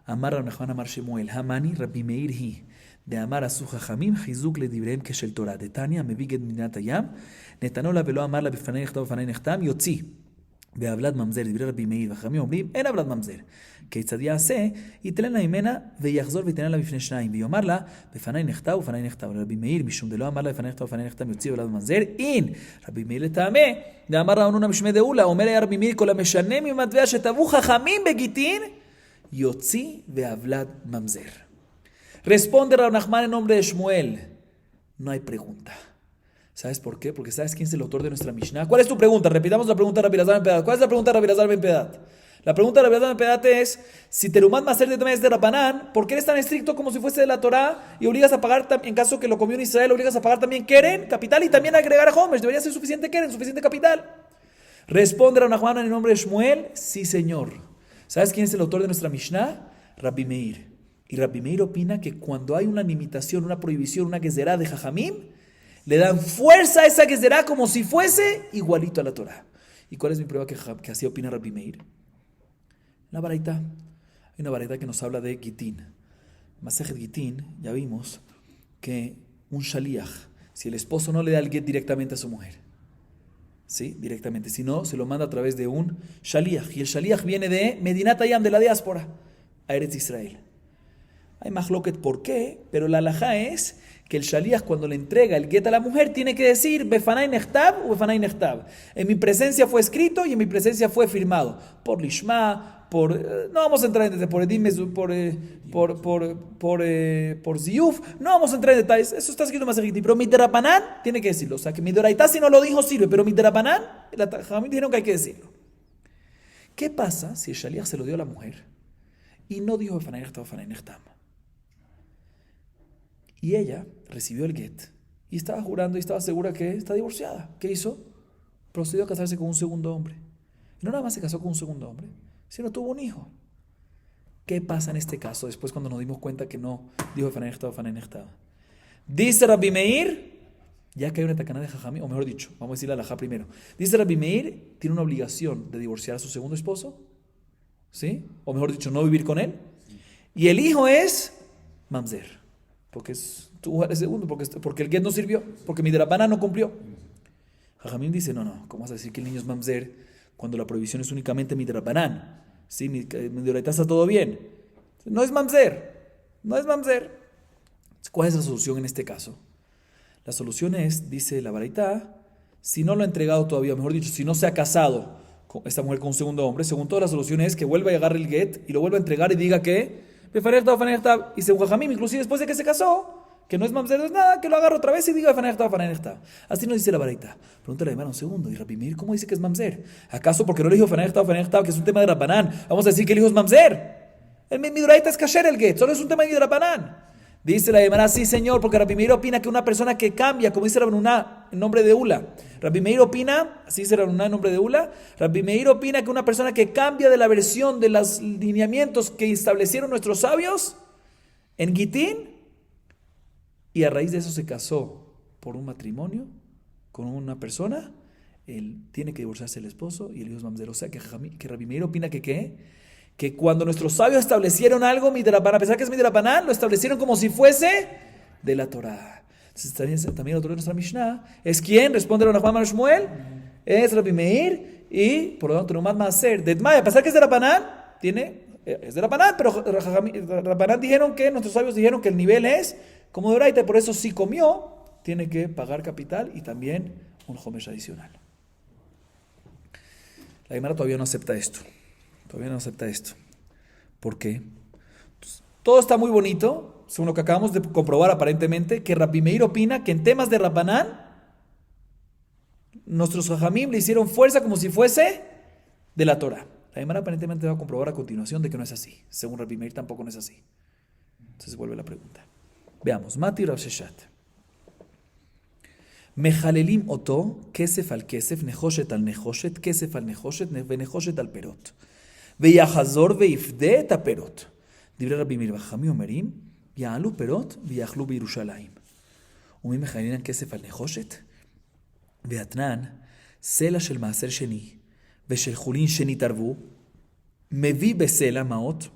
Amar Rav Nachman Amar Shemuel Hamani Rabbi Meir hi de Amar Asu Chachamim Chizuk ledibreim keshel Torah de Tanya meviged minat hayam netanola velo Amar la b'fanei nechtam b'fanei nechtam yotzi בהבלת ממזר, דברי רבי מאיר וחכמים אומרים, אין הבלת ממזר. כיצד יעשה? ייתן לה ממנה ויחזור ויתן לה בפני שניים, ויאמר לה, בפני נחתה ופני נחתה. רבי מאיר, משום דלא אמר לה, בפני נחתה ופני נחתה, יוציא הבלת ממזר, אין. רבי מאיר לטעמה, דאמר רענונה משמי דאולה, אומר היה רבי מאיר, כל המשנה ממטבע שטבעו חכמים בגיטין, יוציא והבלת ממזר. Responde Rav Nachman en nombre de Shmuel. No hay pregunta. ¿Sabes por qué? Porque ¿sabes quién es el autor de nuestra Mishnah? ¿Cuál es tu pregunta? Repitamos la pregunta de Rabbi Elazar ben Pedat. ¿Cuál es la pregunta de Rabbi Elazar ben Pedat? La pregunta de Rabbi Elazar ben Pedat es, si Terumat Maaser de Dmai es de Rabanán, ¿por qué eres tan estricto como si fuese de la Torá y obligas a pagar, en caso que lo comió en Israel, obligas a pagar también Keren, capital, y también agregar a Homesh? Debería ser suficiente Keren, suficiente capital. Responde Rav Nachman en nombre de Shmuel, sí señor. ¿Sabes quién es el autor de nuestra Mishnah? Rabbi Meir. Y Rabbi Meir opina que cuando hay una limitación, una prohibición, una gezerá de Jajamim, le dan fuerza a esa gezerá como si fuese igualito a la Torah. ¿Y cuál es mi prueba que así opina Rabbi Meir? La baraita. Hay una baraita que nos habla de Gitín. Masejet Gitín, ya vimos que un shaliach, si el esposo no le da el get directamente a su mujer, ¿sí? Directamente. Si no, se lo manda a través de un shaliach. Y el shaliach viene de Medinat Hayam, de la diáspora, a Eretz Israel. Hay mahloket por qué, pero la halajá es que el shaliach, cuando le entrega el get a la mujer, tiene que decir befanay nechtab o befanay nechtab. En mi presencia fue escrito y en mi presencia fue firmado. Por lishma, no vamos a entrar en detalles, por ziyuf, no vamos a entrar en detalles. Eso está escrito más escrito. Pero mi derabanán tiene que decirlo. O sea, que mi doraitá si no lo dijo sirve, pero mi derabanán, la Jajamim dijeron que hay que decirlo. ¿Qué pasa si el shaliach se lo dio a la mujer y no dijo befanay nechtab o befanay nechtab? Y ella recibió el get y estaba jurando y estaba segura que está divorciada. ¿Qué hizo? procedió a casarse con un segundo hombre. Y no nada más se casó con un segundo hombre, sino tuvo un hijo. ¿Qué pasa en este caso después cuando nos dimos cuenta que no dijo Fanenechtab? Dice Rabbi Meir, ya que hay una takaná de Jajamí, o mejor dicho, vamos a decir la halajá primero. Dice Rabbi Meir, tiene una obligación de divorciar a su segundo esposo, ¿sí? O mejor dicho, no vivir con él. Y el hijo es mamzer, porque tuvo el segundo, porque el get no sirvió, porque mi Midrabanan no cumplió. Jajamín dice, no, ¿cómo vas a decir que el niño es mamzer cuando la prohibición es únicamente Midrabanan? Sí, mi Doraita está todo bien. No es mamzer. ¿Cuál es la solución en este caso? La solución es, dice la Baraita, si no lo ha entregado todavía, mejor dicho, si no se ha casado con esta mujer con un segundo hombre, según toda la solución es que vuelva y agarre el get y lo vuelva a entregar y diga que y según Jajamim, inclusive después de que se casó, que no es mamzer, no es nada, que lo agarre otra vez y diga así nos dice la Baraita. Pregúntale a Aymar un segundo, y Rabbi Meir, ¿cómo dice que es mamzer? ¿Acaso porque no le dijo que es un tema de Rabbanán, vamos a decir que el hijo es mamzer? El Midoraita es kasher el get, solo es un tema de Rabbanán. Dice la Gemara, sí señor, porque Rabbi Meir opina que una persona que cambia, como dice Rabbi Nuná en nombre de Ula, Rabbi Meir opina, así dice Rabbi Nuná en nombre de Ula, Rabbi Meir opina que una persona que cambia de la versión de los lineamientos que establecieron nuestros sabios en Gitín, y a raíz de eso se casó por un matrimonio con una persona, él tiene que divorciarse del esposo y el hijo es mamzer. O sea que Rabbi Meir opina que cuando nuestros sabios establecieron algo, a pesar que es Midrabanan, lo establecieron como si fuese de la Torah. Entonces también otro de nuestra Mishnah es ¿quién? Responde a Nachman Shmuel, es Rabbi Meir, y por lo tanto no más Maaser de Edmai, a pesar que es de Rabbanán, es de Rabbanán, pero Rabbanán dijeron que, nuestros sabios dijeron que el nivel es como de Oraita, por eso si comió, tiene que pagar capital y también un homesh adicional. La Gemara todavía no acepta esto. ¿Por qué? Entonces, todo está muy bonito, según lo que acabamos de comprobar aparentemente, que Rabbi Meir opina que en temas de Rabbanán, nuestros Jajamim le hicieron fuerza como si fuese de la Torah. La Gemara aparentemente va a comprobar a continuación de que no es así. Según Rabbi Meir tampoco no es así. Entonces vuelve la pregunta. Veamos, Mati Rav Sheshat. Mejalelim oto, kesef al kesef, nehoshet al nehoshet, kesef al nehoshet, venehoshet al perot. Veyahazor veifde et aperot. Dibre Rabbi Meir Bajami Omerim, ya'alu perot, veyachlu beYerushalayim. Umim mejalelim kesef al nehoshet, veatnan, sela shel maaser sheni, ושל חולין שנתערבו, מביא בסלע מעות,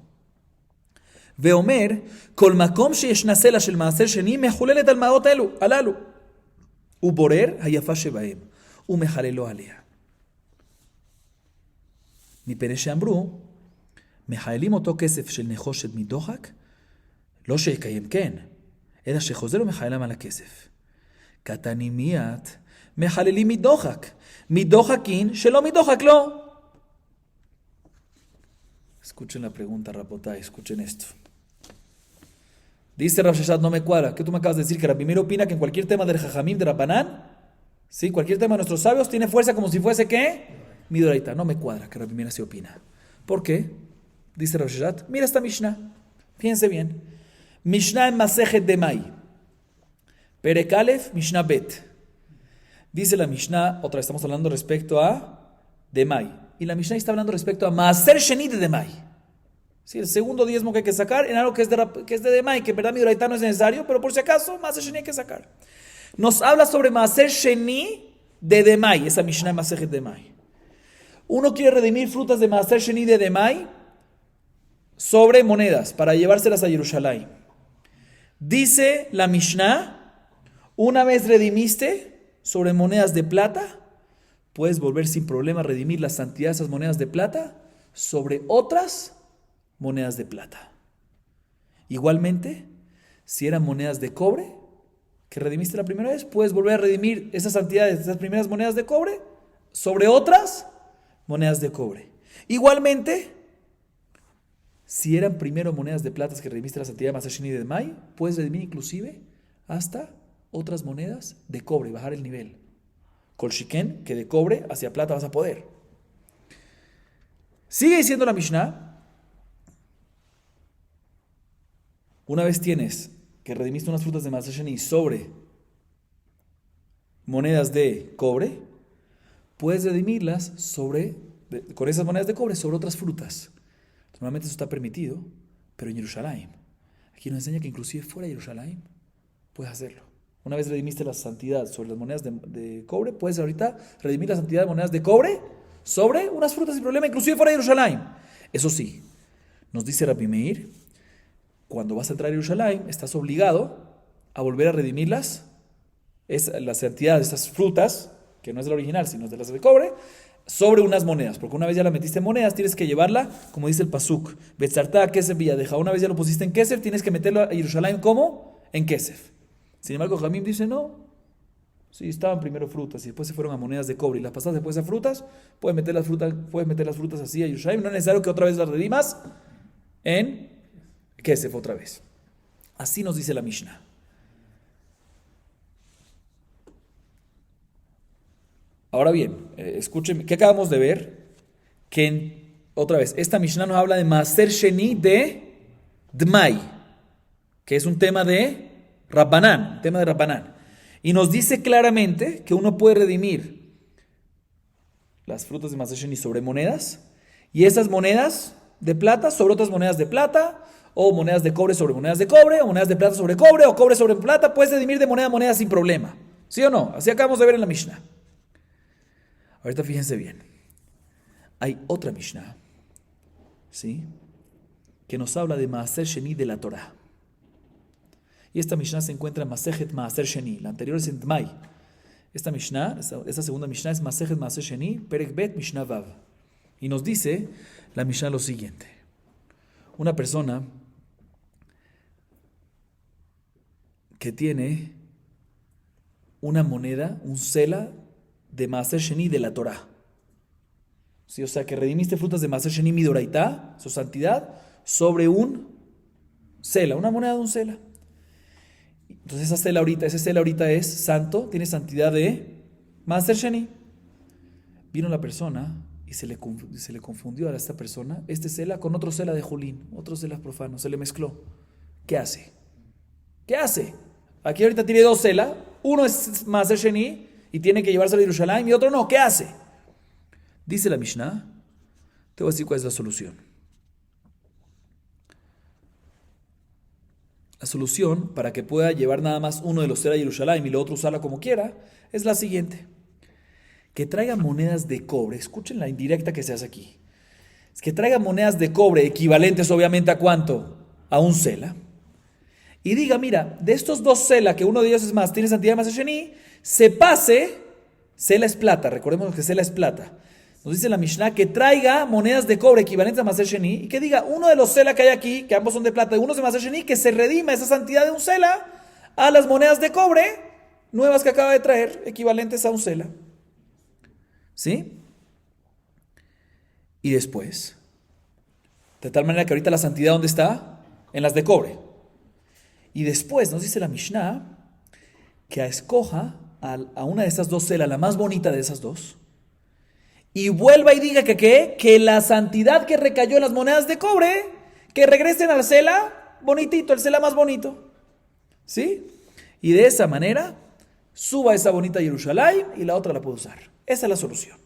ואומר, כל מקום שישנה סלע של מעשר שני, מחוללת על מעות הללו. הוא בורר היפה שבהם, ומחללו עליה. מפני שאמרו, מחללים אותו כסף של נחושת מדוחק, לא שיקיים כן, אלא שחוזר ומחללם על הכסף. קטנים מיד, מחללים מדוחק, midojaqin, shelo midojak lo. Escuchen la pregunta, Rapotay, escuchen esto. Dice Rav Sheshat, no me cuadra. ¿Qué tú me acabas de decir? Que Rabbi Meir opina que en cualquier tema del Jajamim, de Rabbanán, ¿sí? Cualquier tema de nuestros sabios tiene fuerza como si fuese ¿qué? Midoraita. No me cuadra que Rabbi Meir así opina. ¿Por qué? Dice Rav Sheshat, mira esta Mishnah. Fíjense bien. Mishnah en Masejet Demai. Perek Aleph, Mishnah Bet. Dice la Mishnah, otra vez estamos hablando respecto a Demai. Y la Mishnah está hablando respecto a Maaser Sheni de Demai. ¿Sí? El segundo diezmo que hay que sacar en algo que es de Demai, que en verdad Midoraita no es necesario, pero por si acaso, Maaser Sheni hay que sacar. Nos habla sobre Maaser Sheni de Demai, esa Mishnah en Masejet Demai. Uno quiere redimir frutas de Maaser Sheni de Demai sobre monedas para llevárselas a Jerusalén. Dice la Mishnah, una vez redimiste sobre monedas de plata, puedes volver sin problema a redimir la santidad de esas monedas de plata sobre otras monedas de plata. Igualmente, si eran monedas de cobre que redimiste la primera vez, puedes volver a redimir esas santidades de esas primeras monedas de cobre sobre otras monedas de cobre. Igualmente, si eran primero monedas de plata que redimiste la santidad de Maaser Sheni de Demai, puedes redimir inclusive hasta otras monedas de cobre, bajar el nivel. Kol shiken, que de cobre hacia plata vas a poder. Sigue diciendo la Mishnah, una vez tienes que redimiste unas frutas de Maaser Sheni sobre monedas de cobre, puedes redimirlas con esas monedas de cobre sobre otras frutas. Normalmente eso está permitido, pero en Jerusalén. Aquí nos enseña que inclusive fuera de Jerusalén puedes hacerlo. Una vez redimiste la santidad sobre las monedas de cobre, puedes ahorita redimir la santidad de monedas de cobre sobre unas frutas sin problema, inclusive fuera de Jerusalén. Eso sí, nos dice Rabbi Meir, cuando vas a entrar a Jerusalén, estás obligado a volver a redimirlas, la santidad de estas frutas, que no es de la original, sino de las de cobre, sobre unas monedas, porque una vez ya la metiste en monedas, tienes que llevarla, como dice el Pasuk, Betzartá, Kesef, Villadeja. Una vez ya lo pusiste en Kesef, tienes que meterlo a Jerusalén, ¿cómo? En Kesef. Sin embargo, Jamim dice, no, si estaban primero frutas y después se fueron a monedas de cobre y las pasaste después a frutas, puedes meter las frutas así a Jerusalén, no es necesario que otra vez las redimas en Kesef otra vez. Así nos dice la Mishnah. Ahora bien, escuchen, ¿qué acabamos de ver? Otra vez, esta Mishnah nos habla de Maaser Sheni de Dmai, que es un tema de Rabbanán, y nos dice claramente que uno puede redimir las frutas de Maaser Sheni sobre monedas, y esas monedas de plata sobre otras monedas de plata, o monedas de cobre sobre monedas de cobre, o monedas de plata sobre cobre, o cobre sobre plata. Puedes redimir de moneda a moneda sin problema, ¿sí o no? Así acabamos de ver en la Mishnah. Ahorita fíjense bien, hay otra Mishnah, ¿sí?, que nos habla de Maaser Sheni de la Torah. Y esta Mishnah se encuentra en Masejet Maaser Sheni, la anterior es en Dmai. Esta Mishnah, esta segunda Mishnah es Masejet Maaser Sheni, Perek Bet Mishnah Vav. Y nos dice la Mishnah lo siguiente: una persona que tiene una moneda, un sela de Maaser Sheni de la Torah. ¿Sí? O sea, que redimiste frutas de Maaser Sheni Midoraitá, su santidad, sobre un sela, una moneda de un sela. Entonces ese sela ahorita es santo, tiene santidad de Maaser Sheni. Vino la persona y se le confundió a esta persona este sela con otro sela de Julín, otro sela profano, se le mezcló. ¿Qué hace? Aquí ahorita tiene dos selas, uno es Maaser Sheni y tiene que llevárselo a Jerusalén y otro no. ¿Qué hace? Dice la Mishnah, te voy a decir cuál es la solución. La solución para que pueda llevar nada más uno de los selas a Jerusalén y lo otro usarla como quiera es la siguiente: que traiga monedas de cobre. Escuchen la indirecta que se hace aquí. Es que traiga monedas de cobre equivalentes obviamente a ¿cuánto? A un sela. Y diga, mira, de estos dos sela, que uno de ellos es más, tiene santidad de Maaser Sheni, se pase, sela es plata, recordemos que sela es plata. Nos dice la Mishnah que traiga monedas de cobre equivalentes a Maaser Sheni y que diga, uno de los sela que hay aquí, que ambos son de plata y uno es de Maaser Sheni, que se redima esa santidad de un sela a las monedas de cobre nuevas que acaba de traer, equivalentes a un sela. ¿Sí? Y después, de tal manera que ahorita la santidad, ¿dónde está? En las de cobre. Y después nos dice la Mishnah que escoja a una de esas dos selas, la más bonita de esas dos, y vuelva y diga que la santidad que recayó en las monedas de cobre, que regresen al sela bonitito, el sela más bonito. ¿Sí? Y de esa manera suba esa bonita a Jerusalén y la otra la puede usar. Esa es la solución.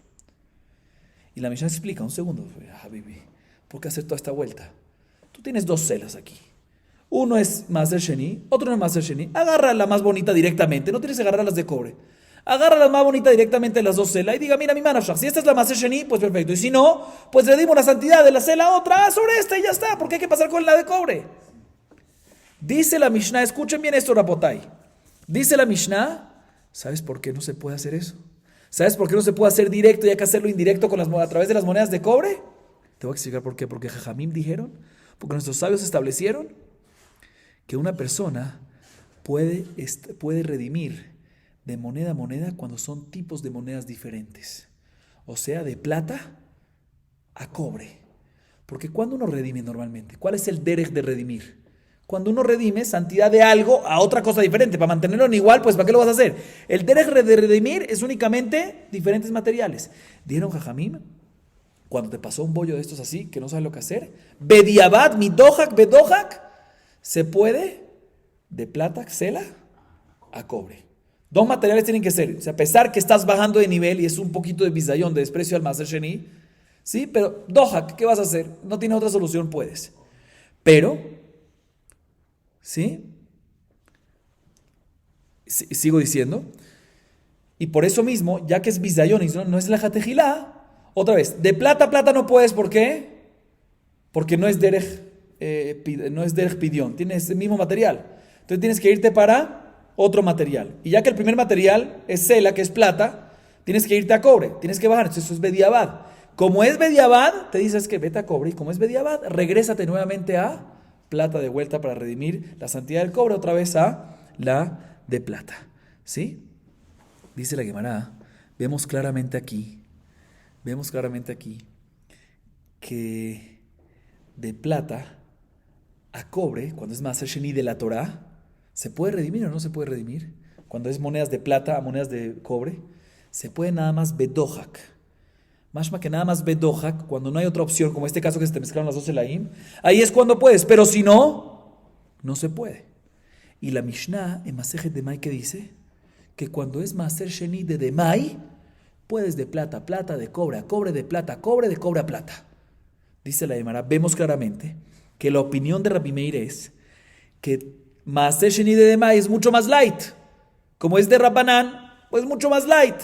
Y la Mishnah explica, un segundo, Habibi, ¿por qué hacer toda esta vuelta? Tú tienes dos selas aquí. Uno es Maaser Sheni, otro no es Maaser Sheni. Agarra la más bonita directamente, no tienes que agarrar las de cobre. Agarra la más bonita directamente de las dos selas y diga, mira mi manashach, si esta es la Maaser Sheni, pues perfecto. Y si no, pues le dimos la santidad de la sela a otra sobre esta y ya está, porque hay que pasar con la de cobre. Dice la Mishnah, escuchen bien esto, Rabotai. Dice la Mishnah, ¿sabes por qué no se puede hacer eso? ¿Sabes por qué no se puede hacer directo y hay que hacerlo indirecto a través de las monedas de cobre? Te voy a explicar por qué. Porque Jajamim dijeron, porque nuestros sabios establecieron que una persona puede redimir de moneda a moneda cuando son tipos de monedas diferentes. O sea, de plata a cobre. Porque cuando uno redime normalmente, ¿cuál es el derech de redimir? Cuando uno redime santidad de algo a otra cosa diferente. Para mantenerlo en igual, pues ¿para qué lo vas a hacer? El derech de redimir es únicamente diferentes materiales. Dieron Jajamim, cuando te pasó un bollo de estos así, que no sabes lo que hacer, Bediabad, Midohak, Bedohak, se puede de plata, sela, a cobre. Dos materiales tienen que ser. O sea, a pesar que estás bajando de nivel y es un poquito de bizayón, de desprecio al Maaser Sheni, ¿sí? Pero Dohak, ¿qué vas a hacer? No tienes otra solución, puedes. Pero, ¿sí? Sigo diciendo. Y por eso mismo, ya que es bizayón y no es la jatejilá, otra vez, de plata a plata no puedes, ¿por qué? Porque no es derech pidión, tienes el mismo material. Entonces tienes que irte para otro material. Y ya que el primer material es cela, que es plata, tienes que irte a cobre, tienes que bajar. Entonces eso es bediabad. Como es bediabad, te dices que vete a cobre. Y como es bediabad, regrésate nuevamente a plata de vuelta para redimir la santidad del cobre otra vez a la de plata. ¿Sí? Dice la Gemara, vemos claramente aquí que de plata a cobre, cuando es Maaser Sheni de la Torah, ¿se puede redimir o no se puede redimir? Cuando es monedas de plata a monedas de cobre, se puede nada más bedohak. Mashma que nada más bedohak, cuando no hay otra opción, como este caso que se te mezclaron las dos elaim, ahí es cuando puedes, pero si no, no se puede. Y la Mishnah en Masejet Demai, ¿qué dice? Que cuando es Maaser Sheni de Demai, puedes de plata a plata, de cobre a cobre, de plata a cobre, de cobre a plata. Dice la Gemara, vemos claramente que la opinión de Rabbi Meir es que Maaser Sheni de Demai es mucho más light. Como es de Rabbanán, pues mucho más light.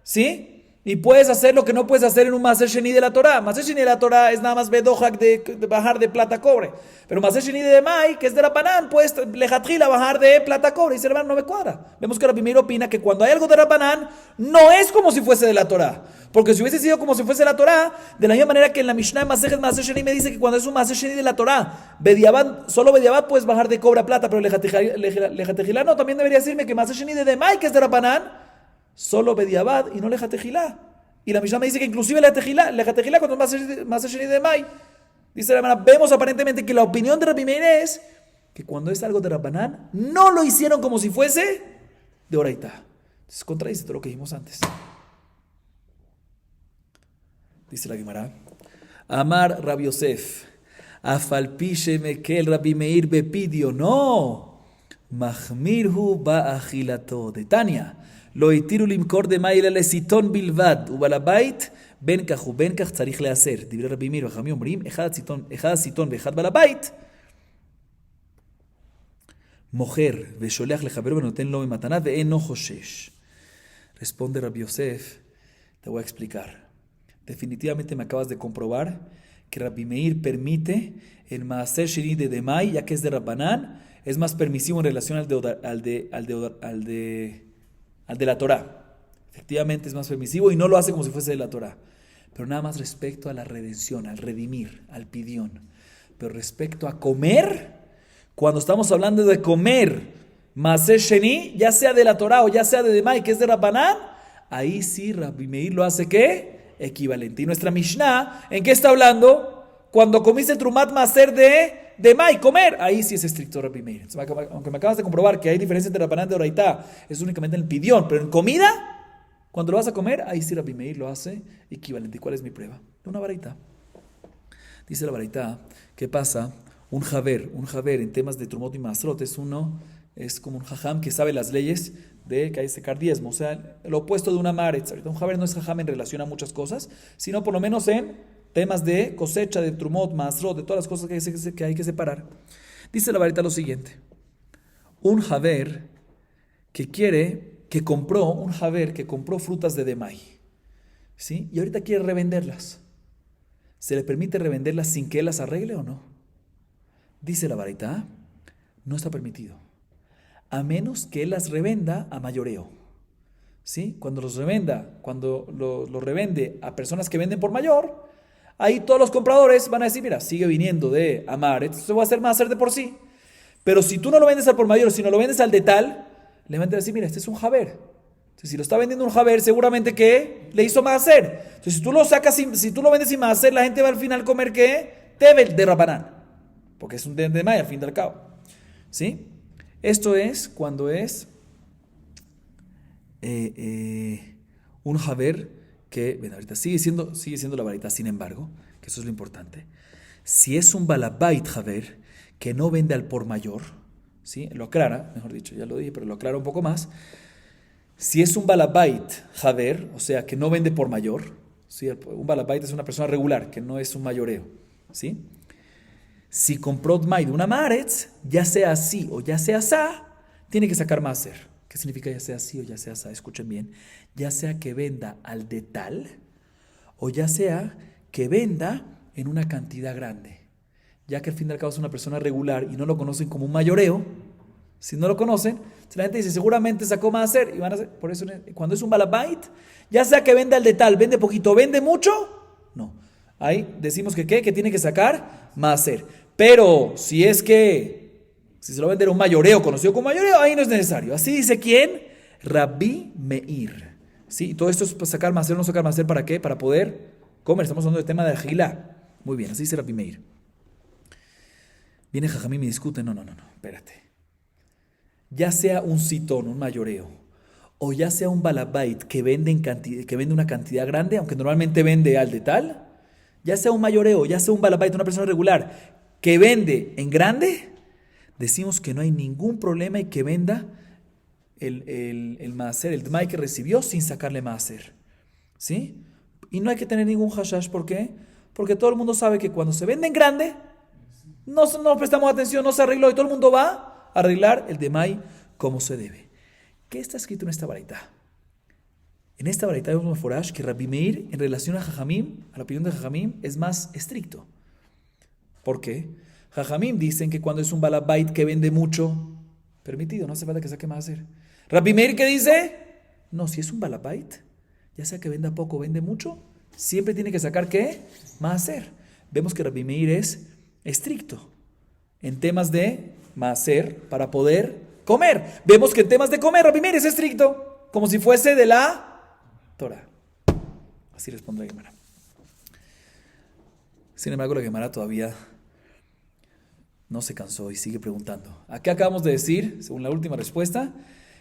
¿Sí? Y puedes hacer lo que no puedes hacer en un Maaser Sheni de la Torah. Maaser Sheni de la Torah es nada más bedohak de bajar de plata a cobre. Pero Maaser Sheni de Demai, que es de Rabbanán, puedes lejatrila bajar de plata a cobre. Y dice, hermano, no me cuadra. Vemos que Rabbi Meir opina que cuando hay algo de Rabbanán, no es como si fuese de la Torah. Porque si hubiese sido como si fuese de la Torah, de la misma manera que en la Mishnah Maaser Sheni me dice que cuando es un Maaser Sheni de la Torah, solo bediabad puedes bajar de cobre a plata, pero lejatrila no. También debería decirme que Maaser Sheni de Demai, que es de Rabbanán, solo bediabad y no lejatejilá. Y la Mishnah me dice que inclusive lejatejilá cuando es Maaser Sheni de Demai. Dice la hermana, vemos aparentemente que la opinión de Rabbi Meir es que cuando es algo de Rabbanán, no lo hicieron como si fuese de Oraitá. Entonces contradice todo lo que dijimos antes. Dice la Gemara, Amar Rabbi Yosef, Afalpi shemekel Rabbi Meir bepidio, no, Mahmirhu ba'achilato, de Tania. לא התירו למכור דמאי אלא לסיטון בלבד, ובעל הבית בין כך ובין כך צריך להיאסר. דברי רבי מאיר וחכמים אומרים, אחד הסיטון ואחד בעל הבית, מוכר ושולח לחברו ונותן לו במתנה ואינו חושש. Responde Rabbi Yosef, te voy a explicar. Definitivamente me acabas de comprobar que Rabbi Meir permite el Maaser Sheni de Demai, ya que es de Rabbanán, es más permisivo en relación al de la Torah. Efectivamente es más permisivo y no lo hace como si fuese de la Torah. Pero nada más respecto a la redención, al redimir, al pidión. Pero respecto a comer, cuando estamos hablando de comer Maaser Sheni, ya sea de la Torah o ya sea de Demai, que es de Rabbanán, ahí sí Rabbi Meir lo hace ¿qué? Equivalente. Y nuestra Mishnah, ¿en qué está hablando? Cuando comiste Trumat Maaser de Demai, comer, ahí sí es estricto Rabbi Meir. Aunque me acabas de comprobar que hay diferencia entre Rabbanán y de Oraitá, es únicamente en el pidión, pero en comida, cuando lo vas a comer, ahí sí Rabbi Meir lo hace equivalente. ¿Y cuál es mi prueba? De una baraita. Dice la baraita, ¿qué pasa? Un javer en temas de Trumot y Masrot es como un jajam que sabe las leyes de que hay que sacar diezmo, o sea, lo opuesto de una maretz. Un javer no es jajam en relación a muchas cosas, sino por lo menos en temas de cosecha, de Trumot, Masrot, de todas las cosas que hay que separar. Dice la varita lo siguiente, un javer que compró frutas de Demai, ¿sí? Y ahorita quiere revenderlas. ¿Se le permite revenderlas sin que él las arregle o no? Dice la varita, no está permitido, a menos que él las revenda a mayoreo. ¿Sí? Cuando lo revende a personas que venden por mayor, ahí todos los compradores van a decir, mira, sigue viniendo de Amar, entonces voy a hacer más hacer de por sí. Pero si tú no lo vendes al por mayor, sino lo vendes al de tal, le van a decir, mira, este es un javer. Entonces, si lo está vendiendo un javer, seguramente que le hizo más hacer. Entonces, si tú lo vendes sin más hacer, la gente va al final a comer ¿qué? Tebel de Rabanán. Porque es un de Maya, al fin y al cabo. ¿Sí? Esto es cuando es un javer que, bueno, ahorita sigue siendo la varita, sin embargo, que eso es lo importante. Si es un balabait javer que no vende al por mayor, ¿sí? Lo aclara, mejor dicho, ya lo dije, pero lo aclara un poco más. Si es un balabait javer, o sea, que no vende por mayor, ¿sí? Un balabait es una persona regular, que no es un mayoreo, ¿sí? Si compró Dmai de una Maretz, ya sea así o ya sea asá, tiene que sacar Maser. ¿Qué significa ya sea así o ya sea asá? Escuchen bien. Ya sea que venda al de tal o ya sea que venda en una cantidad grande. Ya que al fin y al cabo es una persona regular y no lo conocen como un mayoreo, si no lo conocen, la gente dice, seguramente sacó Maser y van a hacer. Por eso, cuando es un balabait, ya sea que venda al de tal, vende poquito, vende mucho, no. Ahí decimos que ¿qué? Que tiene que sacar Maser. Pero si es que, si se lo vende a un mayoreo, conocido como mayoreo, ahí no es necesario. Así dice ¿quién? Rabbi Meir. ¿Sí? Y todo esto es para sacar Maser o no sacar Maser, ¿para qué? Para poder comer. Estamos hablando del tema de Agilá. Muy bien, así dice Rabbi Meir. Viene Jajamí y me discute. No, espérate. Ya sea un sitón, un mayoreo, o ya sea un balabait que vende, que vende una cantidad grande, aunque normalmente vende al de tal, ya sea un mayoreo, ya sea un balabait, una persona regular, que vende en grande, decimos que no hay ningún problema y que venda el maaser, el dmai que recibió sin sacarle maaser. ¿Sí? Y no hay que tener ningún hashash, ¿por qué? Porque todo el mundo sabe que cuando se vende en grande, no prestamos atención, no se arregló y todo el mundo va a arreglar el demai como se debe. ¿Qué está escrito en esta baraita? En esta baraita vemos un forash que Rabbi Meir en relación a Jajamim, a la opinión de Jajamim, es más estricto. ¿Por qué? Jajamim dicen que cuando es un balabait que vende mucho, permitido, no hace falta que saque más hacer. Rabbi Meir, ¿qué dice? No, si es un balabait, ya sea que venda poco o vende mucho, siempre tiene que sacar ¿qué? Más hacer. Vemos que Rabbi Meir es estricto en temas de maaser para poder comer. Vemos que en temas de comer Rabbi Meir es estricto, como si fuese de la Torah. Así responde la Gemara. Sin embargo, la Gemara todavía no se cansó y sigue preguntando. Aquí acabamos de decir, según la última respuesta,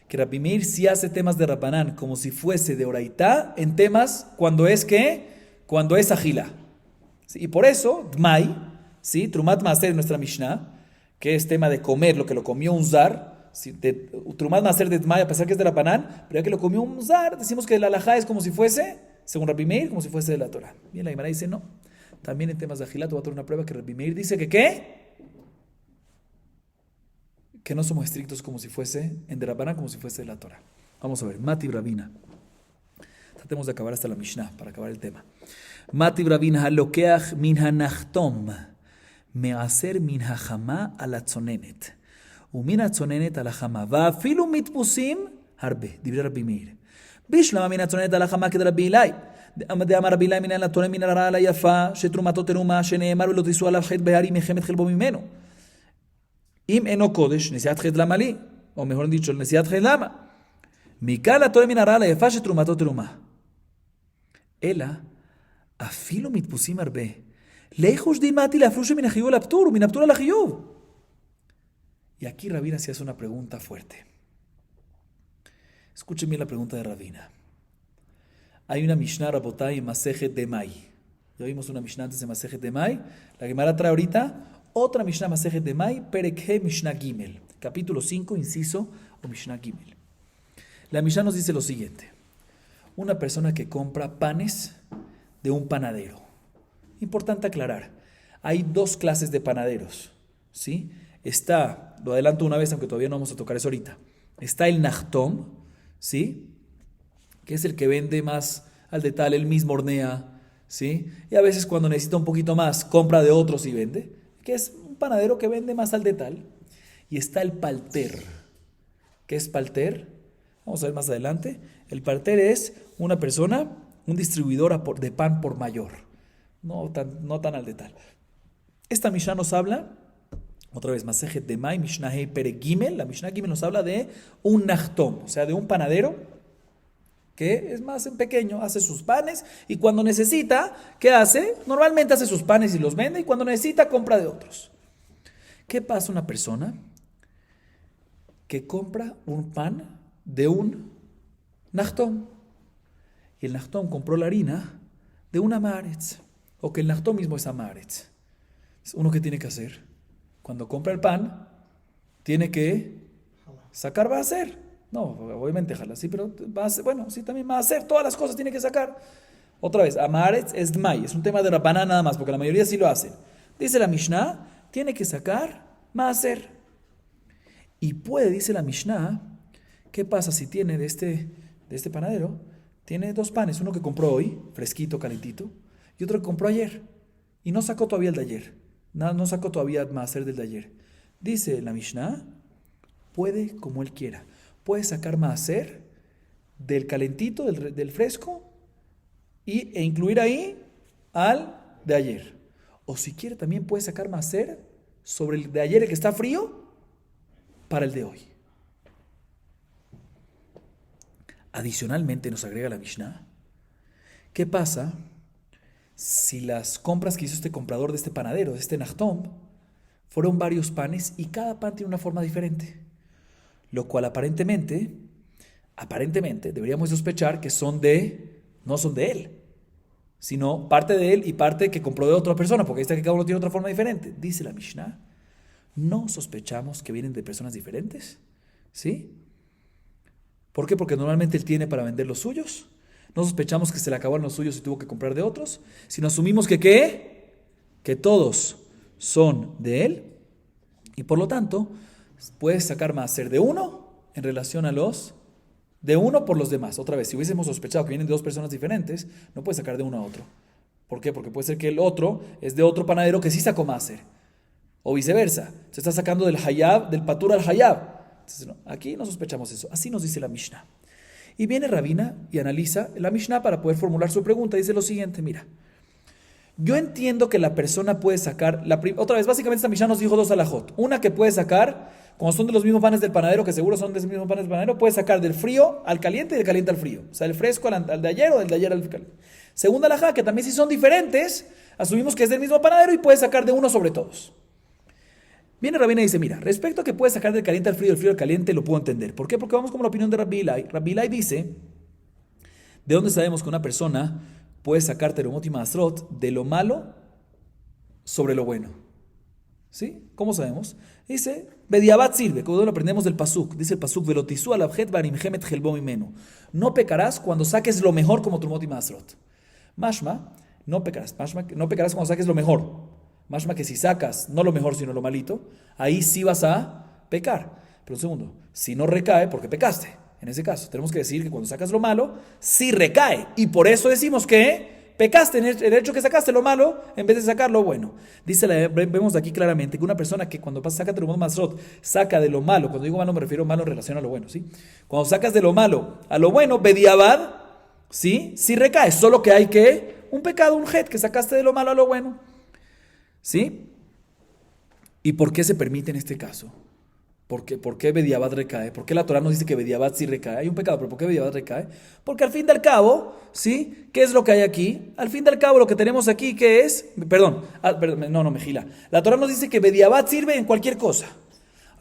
que Rabbi Meir sí hace temas de Rabanán como si fuese de Oraitá en temas cuando es ¿qué? Cuando es Agila. ¿Sí? Y por eso, Dmai, ¿sí? Trumat Maaser, nuestra Mishnah, que es tema de comer lo que lo comió un zar, ¿sí? Trumat Maaser de Dmai, a pesar que es de Rabanán, pero ya que lo comió un zar, decimos que la halajá es como si fuese, según Rabbi Meir, como si fuese de la Torah. Bien, la Gemara dice no. También en temas de Agila te voy a traer una prueba que Rabbi Meir dice que ¿qué? Que no somos estrictos como si fuese en Rabanán, como si fuese de la Torah. Vamos a ver, Mati Rabina. Tratemos de acabar hasta la Mishnah para acabar el tema. Mati Rabina halokeach min hanachtom me'aser min hachama al atzonenet umin atzonenet al hachama va'afilu mitpusim harbe divrei Rabbi Meir bishlama min atzonenet al hachama ked Rabbi Ilai דאמר רבי אילai מן התורה מן הרעה ליפה שתרומתו תרומה שנאמר ולא תישאו עליו חטא בהרי מלחמת חלבו ממנו אם אינו קודש, נשיאת חטא למה לי? או mejor dicho, נשיאת חטא למה? מכאן התורה מן הרעה ליפה שתרומתו תרומה. אלא, אפילו מתפוסים הרבה. ליחוש דילמתי להפרוש מן החיוב לפטור ומן הפטור על החיוב. Y aquí Rabina se hace una pregunta fuerte. Escuchen bien la pregunta de Rabina. Hay una Mishnah Rabotai en Masejet Demai. Ya vimos una Mishnah antes de Masejet Demai. La Gemara trae ahorita otra Mishnah Masejet Demai, Perek He Mishnah Gimel, capítulo 5, inciso o Mishnah Gimel. La Mishnah nos dice lo siguiente: una persona que compra panes de un panadero. Importante aclarar, hay dos clases de panaderos, ¿sí? Está, lo adelanto una vez, aunque todavía no vamos a tocar eso ahorita. Está el Nachtom, ¿sí? Que es el que vende más al detalle, él mismo hornea, ¿sí? Y a veces cuando necesita un poquito más, compra de otros y vende, que es un panadero que vende más al detalle. Y está el palter. ¿Qué es palter? Vamos a ver más adelante. El palter es una persona, un distribuidor de pan por mayor, no tan al detalle. Esta Mishnah nos habla, otra vez, Masejet Demai, Mishnah Hei Perek Gimel. La Mishnah Gimel nos habla de un Nachtom, o sea, de un panadero que es más en pequeño, hace sus panes y cuando necesita, ¿qué hace? Normalmente hace sus panes y los vende y cuando necesita compra de otros. ¿Qué pasa una persona que compra un pan de un Nachtom? Y el Nachtom compró la harina de una Amaretz, o que el Nachtom mismo es Amaretz. ¿Uno qué tiene que hacer? Cuando compra el pan, tiene que sacar Baser. No, obviamente jala, sí, pero bueno, sí, también va a hacer, todas las cosas tiene que sacar. Otra vez, Amaretz es Dmai, es un tema de Rabbaná nada más, porque la mayoría sí lo hacen. Dice la Mishnah, tiene que sacar Maaser. Y puede, dice la Mishnah, ¿qué pasa si tiene de este panadero? Tiene dos panes, uno que compró hoy, fresquito, calentito, y otro que compró ayer. Y no sacó todavía el de ayer. No sacó todavía Maaser del de ayer. Dice la Mishnah, puede como él quiera. Puede sacar Maaser del calentito, del fresco, e incluir ahí al de ayer. O si quiere también puede sacar Maaser sobre el de ayer, el que está frío, para el de hoy. Adicionalmente nos agrega la Mishnah, ¿qué pasa si las compras que hizo este comprador de este panadero, de este Nachtom, fueron varios panes y cada pan tiene una forma diferente? Lo cual aparentemente, deberíamos sospechar que no son de él, sino parte de él y parte que compró de otra persona, porque ahí está que cada uno tiene otra forma diferente. Dice la Mishnah, ¿no sospechamos que vienen de personas diferentes? ¿Sí? ¿Por qué? Porque normalmente él tiene para vender los suyos. No sospechamos que se le acabaron los suyos y tuvo que comprar de otros, sino asumimos que ¿qué? Que todos son de él y por lo tanto puedes sacar Maaser de uno en relación a los de uno por los demás. Otra vez, si hubiésemos sospechado que vienen de dos personas diferentes, no puedes sacar de uno a otro. ¿Por qué? Porque puede ser que el otro es de otro panadero que sí sacó Maaser. O viceversa. Se está sacando del hayab, del patur al hayab. Entonces, no, aquí no sospechamos eso. Así nos dice la Mishnah. Y viene Rabina y analiza la Mishnah para poder formular su pregunta. Dice lo siguiente, mira. Yo entiendo que la persona puede sacar, otra vez, básicamente esta Mishnah nos dijo dos alajot. Una que puede sacar, como son de los mismos panes del panadero, que seguro son de ese mismo panes del panadero, puede sacar del frío al caliente y del caliente al frío. O sea, del fresco al de ayer o del de ayer al caliente. Segunda alajá, que también si son diferentes, asumimos que es del mismo panadero y puede sacar de uno sobre todos. Viene Rabina y dice, mira, respecto a que puede sacar del caliente al frío, del frío al caliente, lo puedo entender. ¿Por qué? Porque vamos como la opinión de Rabbi Ilai. Rabbi Ilai dice, ¿de dónde sabemos que una persona puede sacar terumot y maasrot de lo malo sobre lo bueno? ¿Sí? ¿Cómo sabemos? Dice, Bediabat sirve, como lo aprendemos del pasuk. Dice el pasuk, Velotisu alabjet barimhemet helbom imenu. No pecarás cuando saques lo mejor como terumot y maasrot. Mashma, no pecarás cuando saques lo mejor. Mashma que si sacas no lo mejor sino lo malito, ahí sí vas a pecar. Pero un segundo, si no recae, porque pecaste. En ese caso, tenemos que decir que cuando sacas lo malo, sí recae. Y por eso decimos que pecaste en el hecho que sacaste lo malo en vez de sacar lo bueno. Vemos aquí claramente que una persona que cuando saca Terumot Masrot, saca de lo malo, cuando digo malo me refiero a malo en relación a lo bueno, ¿sí? Cuando sacas de lo malo a lo bueno, Bediabad, ¿sí? Sí recae, solo que hay un pecado, un het, que sacaste de lo malo a lo bueno. ¿Sí? ¿Y por qué se permite en este caso? ¿Por qué Bediabad recae? ¿Por qué la Torah nos dice que Bediabad sí recae? Hay un pecado, pero ¿por qué Bediabad recae? Porque al fin del cabo, ¿sí? ¿Qué es lo que hay aquí? Al fin del cabo, lo que tenemos aquí, ¿qué es? Mejila. La Torah nos dice que Bediabad sirve en cualquier cosa.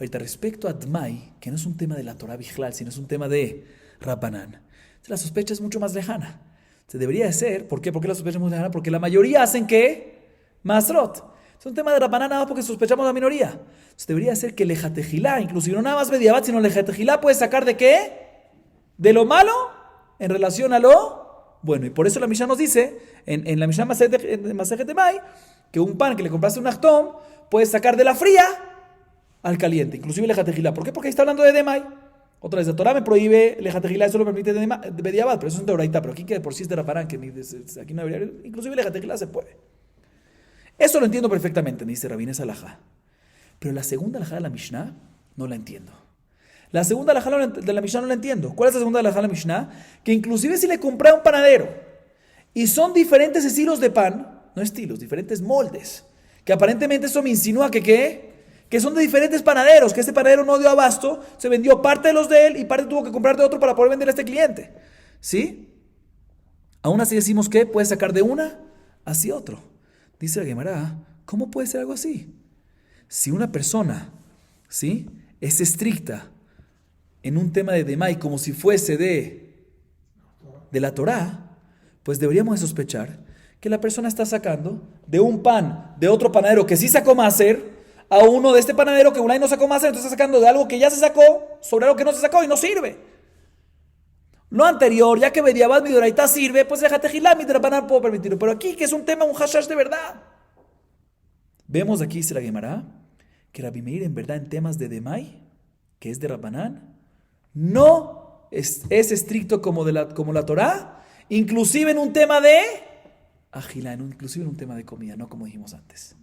Ahorita, respecto a Dmai, que no es un tema de la Torah Bijlal, sino es un tema de Rabbanán, la sospecha es mucho más lejana. Se debería de ser, ¿por qué? ¿Por qué la sospecha es muy lejana? Porque la mayoría hacen ¿qué? Masrot. Es un tema de Rabbanán nada más porque sospechamos la minoría. Entonces debería ser que Lejatejilá, inclusive no nada más Bediabad, sino Lejatejilá puede sacar ¿de qué? De lo malo en relación a lo bueno. Y por eso la Mishnah nos dice, en la Mishnah Masejet de Mai, que un pan que le compraste un Nachtom puede sacar de la fría al caliente, inclusive Lejatejilá. ¿Por qué? Porque ahí está hablando de Demai. Otra vez, la Torah me prohíbe Lejatejilá, eso lo permite de Bediabad, pero eso es de Oraitá, pero aquí que de por sí es de Rabbanán, que aquí no debería, inclusive Lejatejilá se puede. Eso lo entiendo perfectamente, me dice Rabbi Ness alajá. Pero la segunda alajá de la Mishnah no la entiendo. La segunda alajá de la Mishnah no la entiendo. ¿Cuál es la segunda alajá de la Mishnah? Que inclusive si le compré a un panadero y son diferentes estilos de pan, no estilos, diferentes moldes, que aparentemente eso me insinúa que son de diferentes panaderos, que este panadero no dio abasto, se vendió parte de los de él y parte tuvo que comprar de otro para poder vender a este cliente. ¿Sí? Aún así decimos que puede sacar de una hacia otro. Dice la Gemara, ¿cómo puede ser algo así? Si una persona, ¿sí?, es estricta en un tema de Demai como si fuese de la Torá, pues deberíamos de sospechar que la persona está sacando de un pan de otro panadero que sí sacó Maaser, a uno de este panadero que Ulay no sacó más, entonces está sacando de algo que ya se sacó sobre algo que no se sacó y no sirve. Lo anterior, ya que Bediabad Midoraita sirve, pues déjate gilar, Midrabanan puedo permitirlo. Pero aquí, que es un tema, un hashash de verdad. Vemos aquí, dice la Gemara, que Rabbi Meir en verdad en temas de Demay, que es de Rabbanán, no es estricto como la Torá, inclusive en un tema de Agilá, inclusive en un tema de comida, no como dijimos antes.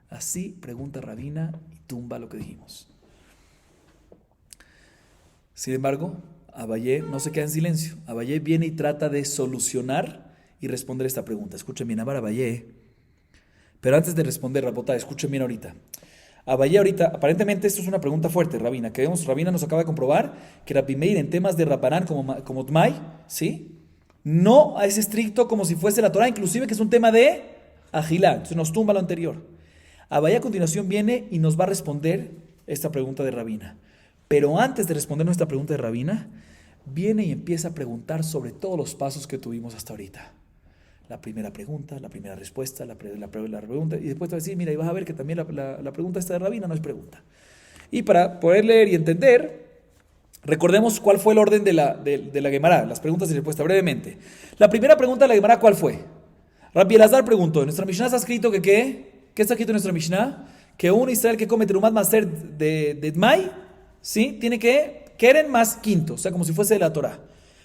Así pregunta Rabina y tumba lo que dijimos. Sin embargo, Abayé no se queda en silencio. Abayé viene y trata de solucionar y responder esta pregunta. Escuchen bien, Abayé. Pero antes de responder, Rabotá, escuchen bien ahorita. Abayé ahorita, aparentemente esto es una pregunta fuerte, Rabina, que vemos, Rabina nos acaba de comprobar que Rabbi Meir en temas de Rabbanán como Tmai, ¿sí? No es estricto como si fuese la Torah, inclusive que es un tema de Agilá. Entonces nos tumba lo anterior. Abayé a continuación viene y nos va a responder esta pregunta de Rabina. Pero antes de responder nuestra pregunta de Rabina, viene y empieza a preguntar sobre todos los pasos que tuvimos hasta ahorita. La primera pregunta, la primera respuesta, la pregunta, y después te va a decir, mira, y vas a ver que también la pregunta esta de Rabina no es pregunta. Y para poder leer y entender, recordemos cuál fue el orden de la Gemara, las preguntas y respuestas brevemente. La primera pregunta de la Gemara, ¿cuál fue? Rabbi Elazar preguntó, en nuestra Mishnah está escrito que ¿qué? ¿Qué está escrito en nuestra Mishnah? Que un Israel que come terumat maser de Tmai, ¿sí? Tiene que keren más quinto, o sea, como si fuese de la Torah.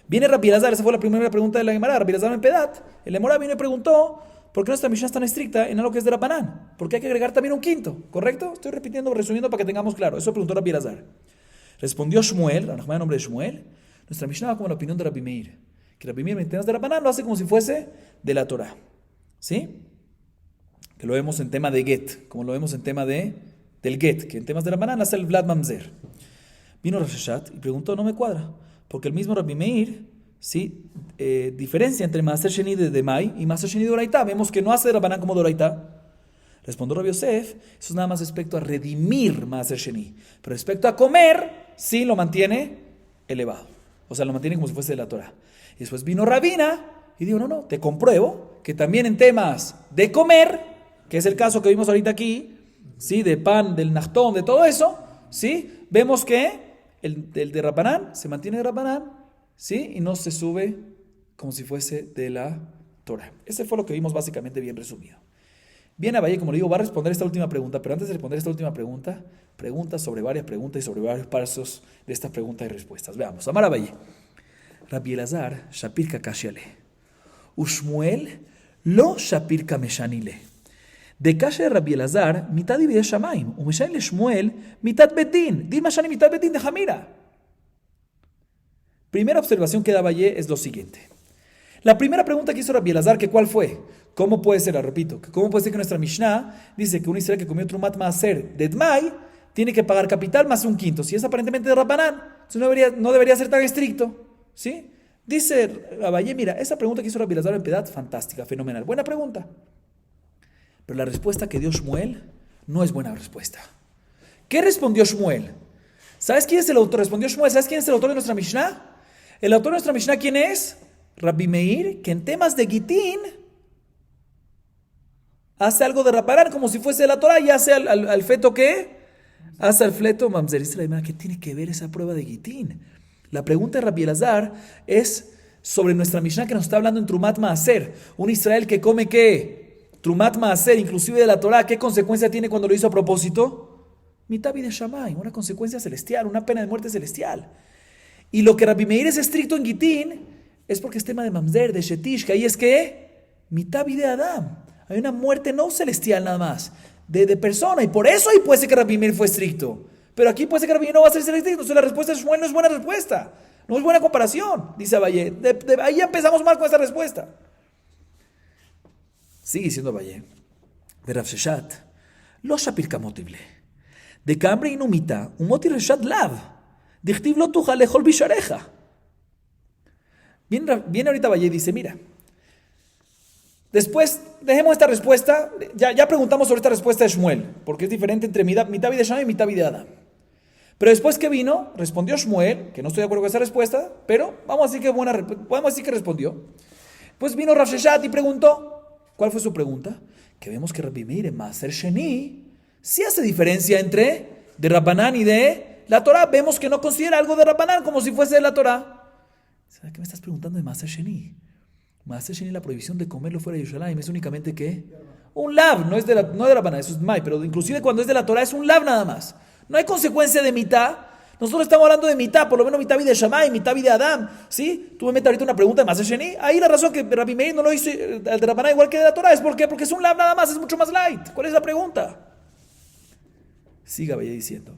Viene Rabbi Elazar, esa fue la primera pregunta de la Gemara, Rabbi Elazar en Pedat. El Emorá viene y preguntó, ¿por qué nuestra Mishnah es tan estricta en algo que es de Rabbanán? ¿Por qué hay que agregar también un quinto? ¿Correcto? Estoy repitiendo, resumiendo para que tengamos claro. Eso preguntó Rabbi Elazar. Respondió Shmuel, la nombre de Shmuel, nuestra Mishnah va como la opinión de Rabbi Meir, que Rabbi Meir en temas de Rabbanán lo hace como si fuese de la Torah. ¿Sí? Que lo vemos en tema de Get, como lo vemos en tema del Get, que en temas de Rabbanán hace el Vlad Mamzer. Vino Rav Sheshat y preguntó, no me cuadra, porque el mismo Rabbi Meir, ¿sí? Diferencia entre Maaser Sheni de Demai y Maaser Sheni de Oraitá. Vemos que no hace de Rabbanán como de Oraitá. Respondió Rabbi Yosef, eso es nada más respecto a redimir Maaser Sheni, pero respecto a comer, sí lo mantiene elevado, o sea, lo mantiene como si fuese de la Torah. Y después vino Rabina y dijo, no, te compruebo que también en temas de comer, que es el caso que vimos ahorita aquí, ¿sí? De pan, del nachtón, de todo eso, ¿sí? Vemos que el de Rabbanán se mantiene de Rabbanán, ¿sí? Y no se sube como si fuese de la Torah. Ese fue lo que vimos básicamente bien resumido. Bien, Abayé, como le digo, va a responder esta última pregunta, pero antes de responder esta última pregunta, pregunta sobre varias preguntas y sobre varios pasos de estas preguntas y respuestas. Veamos, Amar Abayé. Rabbi Elazar, Shapir Kakashiale. Ushmuel, lo Shapir Kameshanile. De calle de Rabbi Elazar, mitad divide Shamaim, Umeshanile Shmuel, mitad Bedín, Din Mashani, mitad Bedín de Jamira. Primera observación que da Abayé es lo siguiente. La primera pregunta que hizo Rabbi Elazar, que ¿cuál fue? ¿Cómo puede ser? La repito. ¿Cómo puede ser que nuestra Mishnah dice que un Israel que comió Trumat Maaser de Tmai tiene que pagar capital más un quinto? Si es aparentemente de Rabbanán, entonces no debería ser tan estricto. ¿Sí? Dice Abayé, mira, esa pregunta que hizo Rabbi Elazar en Pedat, fantástica, fenomenal. Buena pregunta. Pero la respuesta que dio Shmuel no es buena respuesta. ¿Qué respondió Shmuel? ¿Sabes quién es el autor? Respondió Shmuel. ¿Sabes quién es el autor de nuestra Mishnah? El autor de nuestra Mishnah, ¿quién es? Rabbi Meir, que en temas de Gitín hace algo de Rabbanán como si fuese de la Torah y hace al feto ¿qué? Hace al feto Mamzer. Dice la Gemara, ¿qué tiene que ver esa prueba de Gitín? La pregunta de Rabbi Elazar es sobre nuestra Mishnah que nos está hablando en Trumat Maaser. Un Israel que come ¿qué? Trumat Maaser, inclusive de la Torah, ¿qué consecuencia tiene cuando lo hizo a propósito? Mitabi de Shammai, una consecuencia celestial, una pena de muerte celestial. Y lo que Rabbi Meir es estricto en Gitín es porque es tema de Mamzer, de Shetish, que ahí es que Mitabi de Adam. Hay una muerte no celestial nada más, de persona, y por eso ahí puede ser que Rabbi Meir fue estricto. Pero aquí puede ser que Rabbi Meir no va a ser estricto, entonces la respuesta de Shmuel no es buena respuesta, no es buena comparación, dice Abayé. Ahí ya empezamos mal con esta respuesta. Sigue diciendo Abayé, de Rav Sheshat, lo shapir kamotible, de kambre inumita, umoti reshat lav, dichtiv lo tuja lejol bishareja. Viene ahorita Abayé y dice, mira, después dejemos esta respuesta, ya preguntamos sobre esta respuesta de Shmuel, porque es diferente entre Mitabi de Shammai y Mitabi de Adam. Pero después que vino, respondió Shmuel, que no estoy de acuerdo con esa respuesta, pero podemos decir que respondió. Pues vino Rav Sheshat y preguntó, ¿cuál fue su pregunta? Que vemos que Rabbi Meir en Maaser Sheni, sí hace diferencia entre de Rabbanán y de la Torah. Vemos que no considera algo de Rabbanán como si fuese de la Torah. ¿Sabes qué me estás preguntando de Maaser Sheni? Maaser Sheni, la prohibición de comerlo fuera de Yerushalayim, es únicamente ¿qué? Un lav, no es de Rabbanán, eso es May, pero inclusive cuando es de la Torah es un lav nada más. No hay consecuencia de mitad. Nosotros estamos hablando de mitad, por lo menos mitad de Shammai, mitad de Adam, ¿sí? Tú me metes ahorita una pregunta de Maaser Sheni. Ahí la razón que Rabbi Meir no lo hizo el de Rabbanán igual que de la Torah es porque es un lav nada más, es mucho más light. ¿Cuál es la pregunta? Siga Valle diciendo.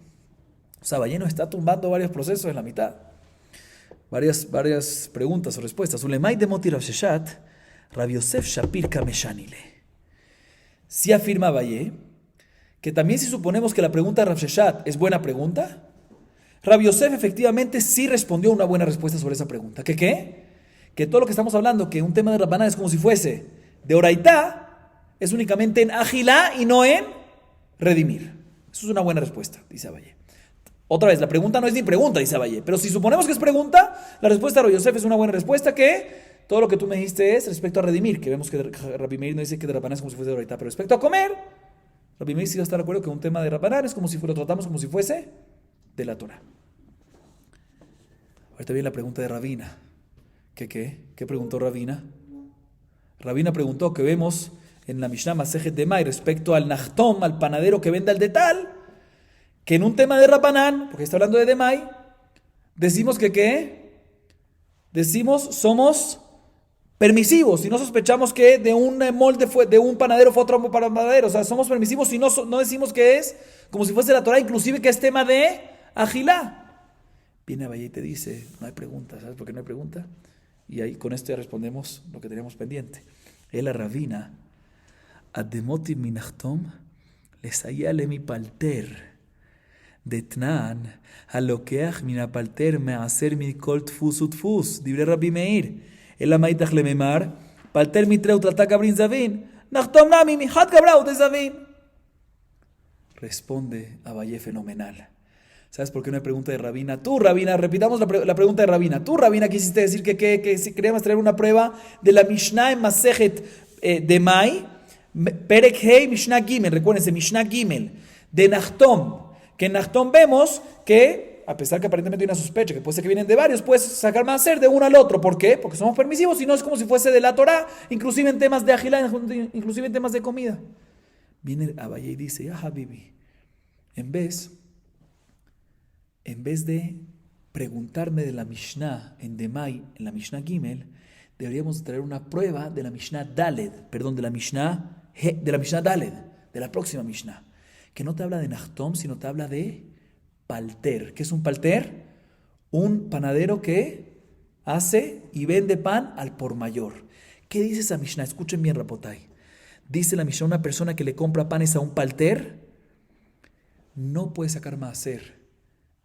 O sea, Valle nos está tumbando varios procesos en la mitad. Varias preguntas o respuestas. Ulemay de Moti Rav Sheshat, Rabbi Yosef Shapir Kameshanile. Sí afirma Valle que también si suponemos que la pregunta de Rav Sheshat es buena pregunta, Rabbi Yosef efectivamente sí respondió una buena respuesta sobre esa pregunta. ¿Que qué? Que todo lo que estamos hablando, que un tema de Rabbanán es como si fuese de Oraitá, es únicamente en Agilá y no en redimir. Eso es una buena respuesta, dice Abaye. Otra vez, la pregunta no es ni pregunta, dice Abaye. Pero si suponemos que es pregunta, la respuesta de Rabbi Yosef es una buena respuesta, que todo lo que tú me dijiste es respecto a redimir, que vemos que Rabbi Meir no dice que de Rabbanán es como si fuese de Oraitá. Pero respecto a comer, Rabbi Meir sí va a estar de acuerdo que un tema de Rabbanán es como si lo tratamos como si fuese de la Torah. Ahorita viene la pregunta de Rabina. ¿Qué preguntó Rabina? Rabina preguntó que vemos en la Mishnah Masejet de May respecto al Nachtom, al panadero que vende al detal, que en un tema de Rabbanán, porque está hablando de Demay, decimos que ¿qué? Decimos somos permisivos y no sospechamos que de un molde de un panadero fue otro panadero. O sea, somos permisivos y no decimos que es como si fuese la Torah, inclusive que es tema de Agilá. Viene Abaye y te dice, no hay pregunta, ¿sabes por qué no hay pregunta? Y ahí con esto ya respondemos lo que teníamos pendiente. El Ravina, Ademoti minachtom, lesayale mi palter, detnan, halokeach mina palter me hacer mi kol tfus utfus, dibre Rabbi Meir, el amaitach le memar, palter mi treu trata cabrin zavin, nachtom nami mi hat cabrau de zavin. Responde Abaye fenomenal. ¿Sabes por qué no hay pregunta de Rabina? Tú, Rabina, repitamos la pregunta de Rabina. Tú, Rabina, quisiste decir que si queríamos traer una prueba de la Mishnah en Masejet de May, Perek Hei, Mishnah Gimel, recuérdense, Mishnah Gimel, de Nachtom, que en Nachtom vemos que, a pesar que aparentemente hay una sospecha, que puede ser que vienen de varios, puedes sacar Maser de uno al otro. ¿Por qué? Porque somos permisivos y no es como si fuese de la Torah, inclusive en temas de agilá, inclusive en temas de comida. Viene Abaye y dice, ah, Habibi, en vez de preguntarme de la Mishnah en Demay, en la Mishnah Gimel, deberíamos traer una prueba de la Mishnah Daled, de la Mishnah Daled, de la próxima Mishnah, que no te habla de Nachtom, sino te habla de palter. ¿Qué es un palter? Un panadero que hace y vende pan al por mayor. ¿Qué dice esa Mishnah? Escuchen bien, Rapotai. Dice la Mishnah, una persona que le compra panes a un palter no puede sacar maaser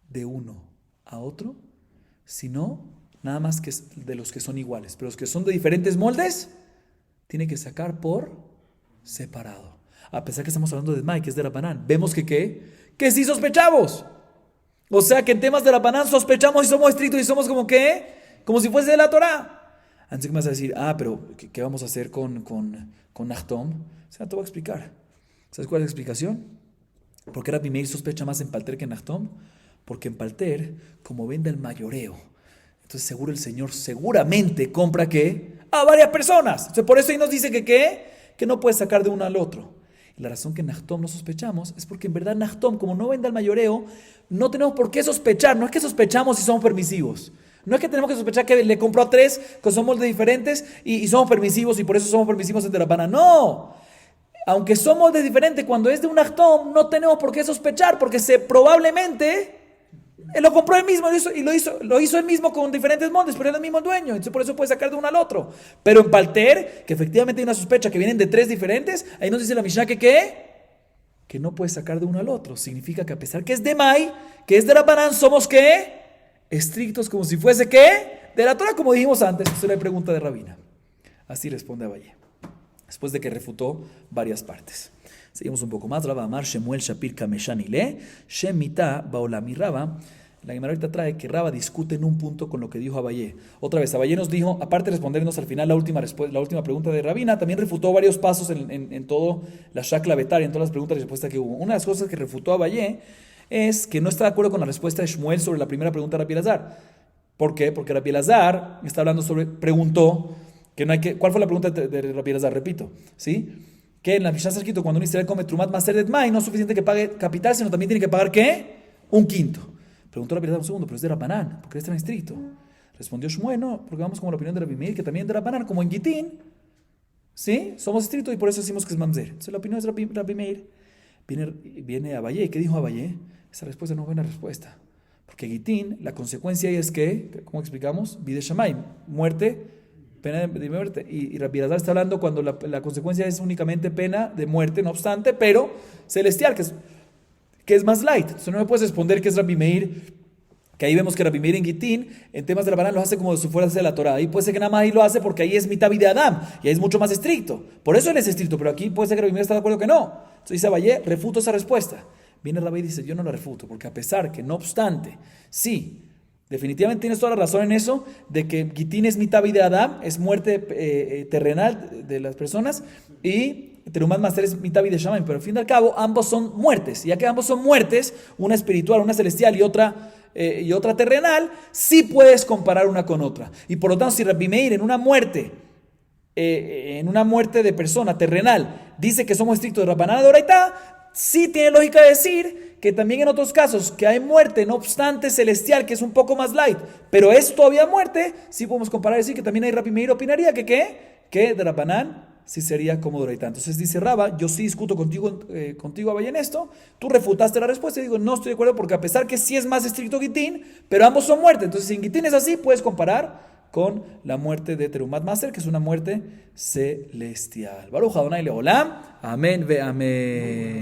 de uno a otro, sino nada más que de los que son iguales. Pero los que son de diferentes moldes, tiene que sacar por separado. A pesar que estamos hablando de May, que es de Rabbanán, vemos que sí sospechamos. O sea que en temas de Rabbanán sospechamos y somos estrictos y somos como si fuese de la Torah. Antes que me vas a decir, pero ¿qué vamos a hacer con Nachtom? O sea, te voy a explicar. ¿Sabes cuál es la explicación? ¿Por qué Rabbi Meir sospecha más en Palter que en Nachtom? Porque en Palter, como vende el mayoreo, entonces seguro el Señor seguramente compra a varias personas. Entonces por eso ahí nos dice que no puede sacar de uno al otro. Y la razón que en Nachtom no sospechamos es porque en verdad Nachtom, como no vende al mayoreo, no tenemos por qué sospechar. No es que sospechamos si somos permisivos. No es que tenemos que sospechar que le compró a tres que somos de diferentes y somos permisivos y por eso somos permisivos en Rabbaná. No. Aunque somos de diferente, cuando es de un Nachtom, no tenemos por qué sospechar porque probablemente él lo compró él mismo y lo hizo él mismo con diferentes moldes, pero él es el mismo dueño, entonces por eso puede sacar de uno al otro. Pero en Palter, que efectivamente hay una sospecha que vienen de tres diferentes, ahí nos dice la Mishnah que no puede sacar de uno al otro. Significa que a pesar que es de May, que es de Rabbanán, somos estrictos como si fuese de la Torah, como dijimos antes. Esa es la pregunta de Rabina. Así responde Abaye, después de que refutó varias partes. Seguimos un poco más. Raba Amar Shemuel Shapir Kameshanile Shemita Baolami Raba La Gemara ahorita trae que Raba discute en un punto con lo que dijo Abayé. Otra vez, Abayé nos dijo, aparte de respondernos al final la última pregunta de Rabina, también refutó varios pasos en todo la Shakla Betar, en todas las preguntas y respuestas que hubo. Una de las cosas que refutó Abayé es que no está de acuerdo con la respuesta de Shmuel sobre la primera pregunta de Rabbi Elazar. ¿Por qué? Porque Rabbi Elazar está hablando preguntó que no hay que, ¿cuál fue la pregunta de Rabbi Elazar? Repito, ¿sí? Que en la Mishnah está escrito, cuando un Israel come Trumat Maser de Tmai, no es suficiente que pague capital, sino también tiene que pagar ¿qué? Un quinto. Preguntó Rabbi Elazar un segundo, pero es de Rabbanán, ¿por qué es tan estricto? Respondió Shmuel, no, porque vamos como la opinión de Rabbi Meir, que también es de Rabbanán, como en Gitín, ¿sí? Somos estrictos y por eso decimos que es Mamzer. Entonces la opinión es de Rabbi Meir. Viene Abayé, ¿qué dijo Abayé? Esa respuesta no es buena respuesta. Porque Gitín, la consecuencia ahí es que, ¿cómo explicamos? Bide Shamayim, muerte, pena de muerte. Y Rabbi Elazar está hablando cuando la consecuencia es únicamente pena de muerte, no obstante, pero celestial, que es más light. Entonces no me puedes responder que es Rabbi Meir, que ahí vemos que Rabbi Meir en Gitín, en temas de la banana, lo hace como si fuera de la Torah. Ahí puede ser que nada más ahí lo hace porque ahí es mitad de Adam, y ahí es mucho más estricto. Por eso él es estricto, pero aquí puede ser que Rabbi Meir está de acuerdo que no. Entonces dice Abayé, refuto esa respuesta. Viene Rabbi y dice, yo no la refuto, porque a pesar que, no obstante, sí, definitivamente tienes toda la razón en eso, de que Gitín es mitad de Adam, es muerte terrenal de las personas, y Terumat Maser es mitad de Shamayim, pero al fin y al cabo ambos son muertes, y ya que ambos son muertes, una espiritual, una celestial y otra terrenal, sí puedes comparar una con otra. Y por lo tanto, si Rabbi Meir en una muerte de persona terrenal dice que somos estrictos de Rabbanán de Oraitá, sí tiene lógica decir que también en otros casos que hay muerte, no obstante celestial, que es un poco más light, pero es todavía muerte, sí podemos comparar y decir que también hay Rabbi Meir opinaría que de Rabbanán sí sería como de Oraitá. Entonces dice Raba, yo sí discuto contigo Abayé, en esto, tú refutaste la respuesta y digo, no estoy de acuerdo porque a pesar que sí es más estricto Gitín, pero ambos son muertes. Entonces si en Gitín es así, puedes comparar con la muerte de Terumat Maser, que es una muerte celestial. Baruch Adonai Leolam. Amén ve amén.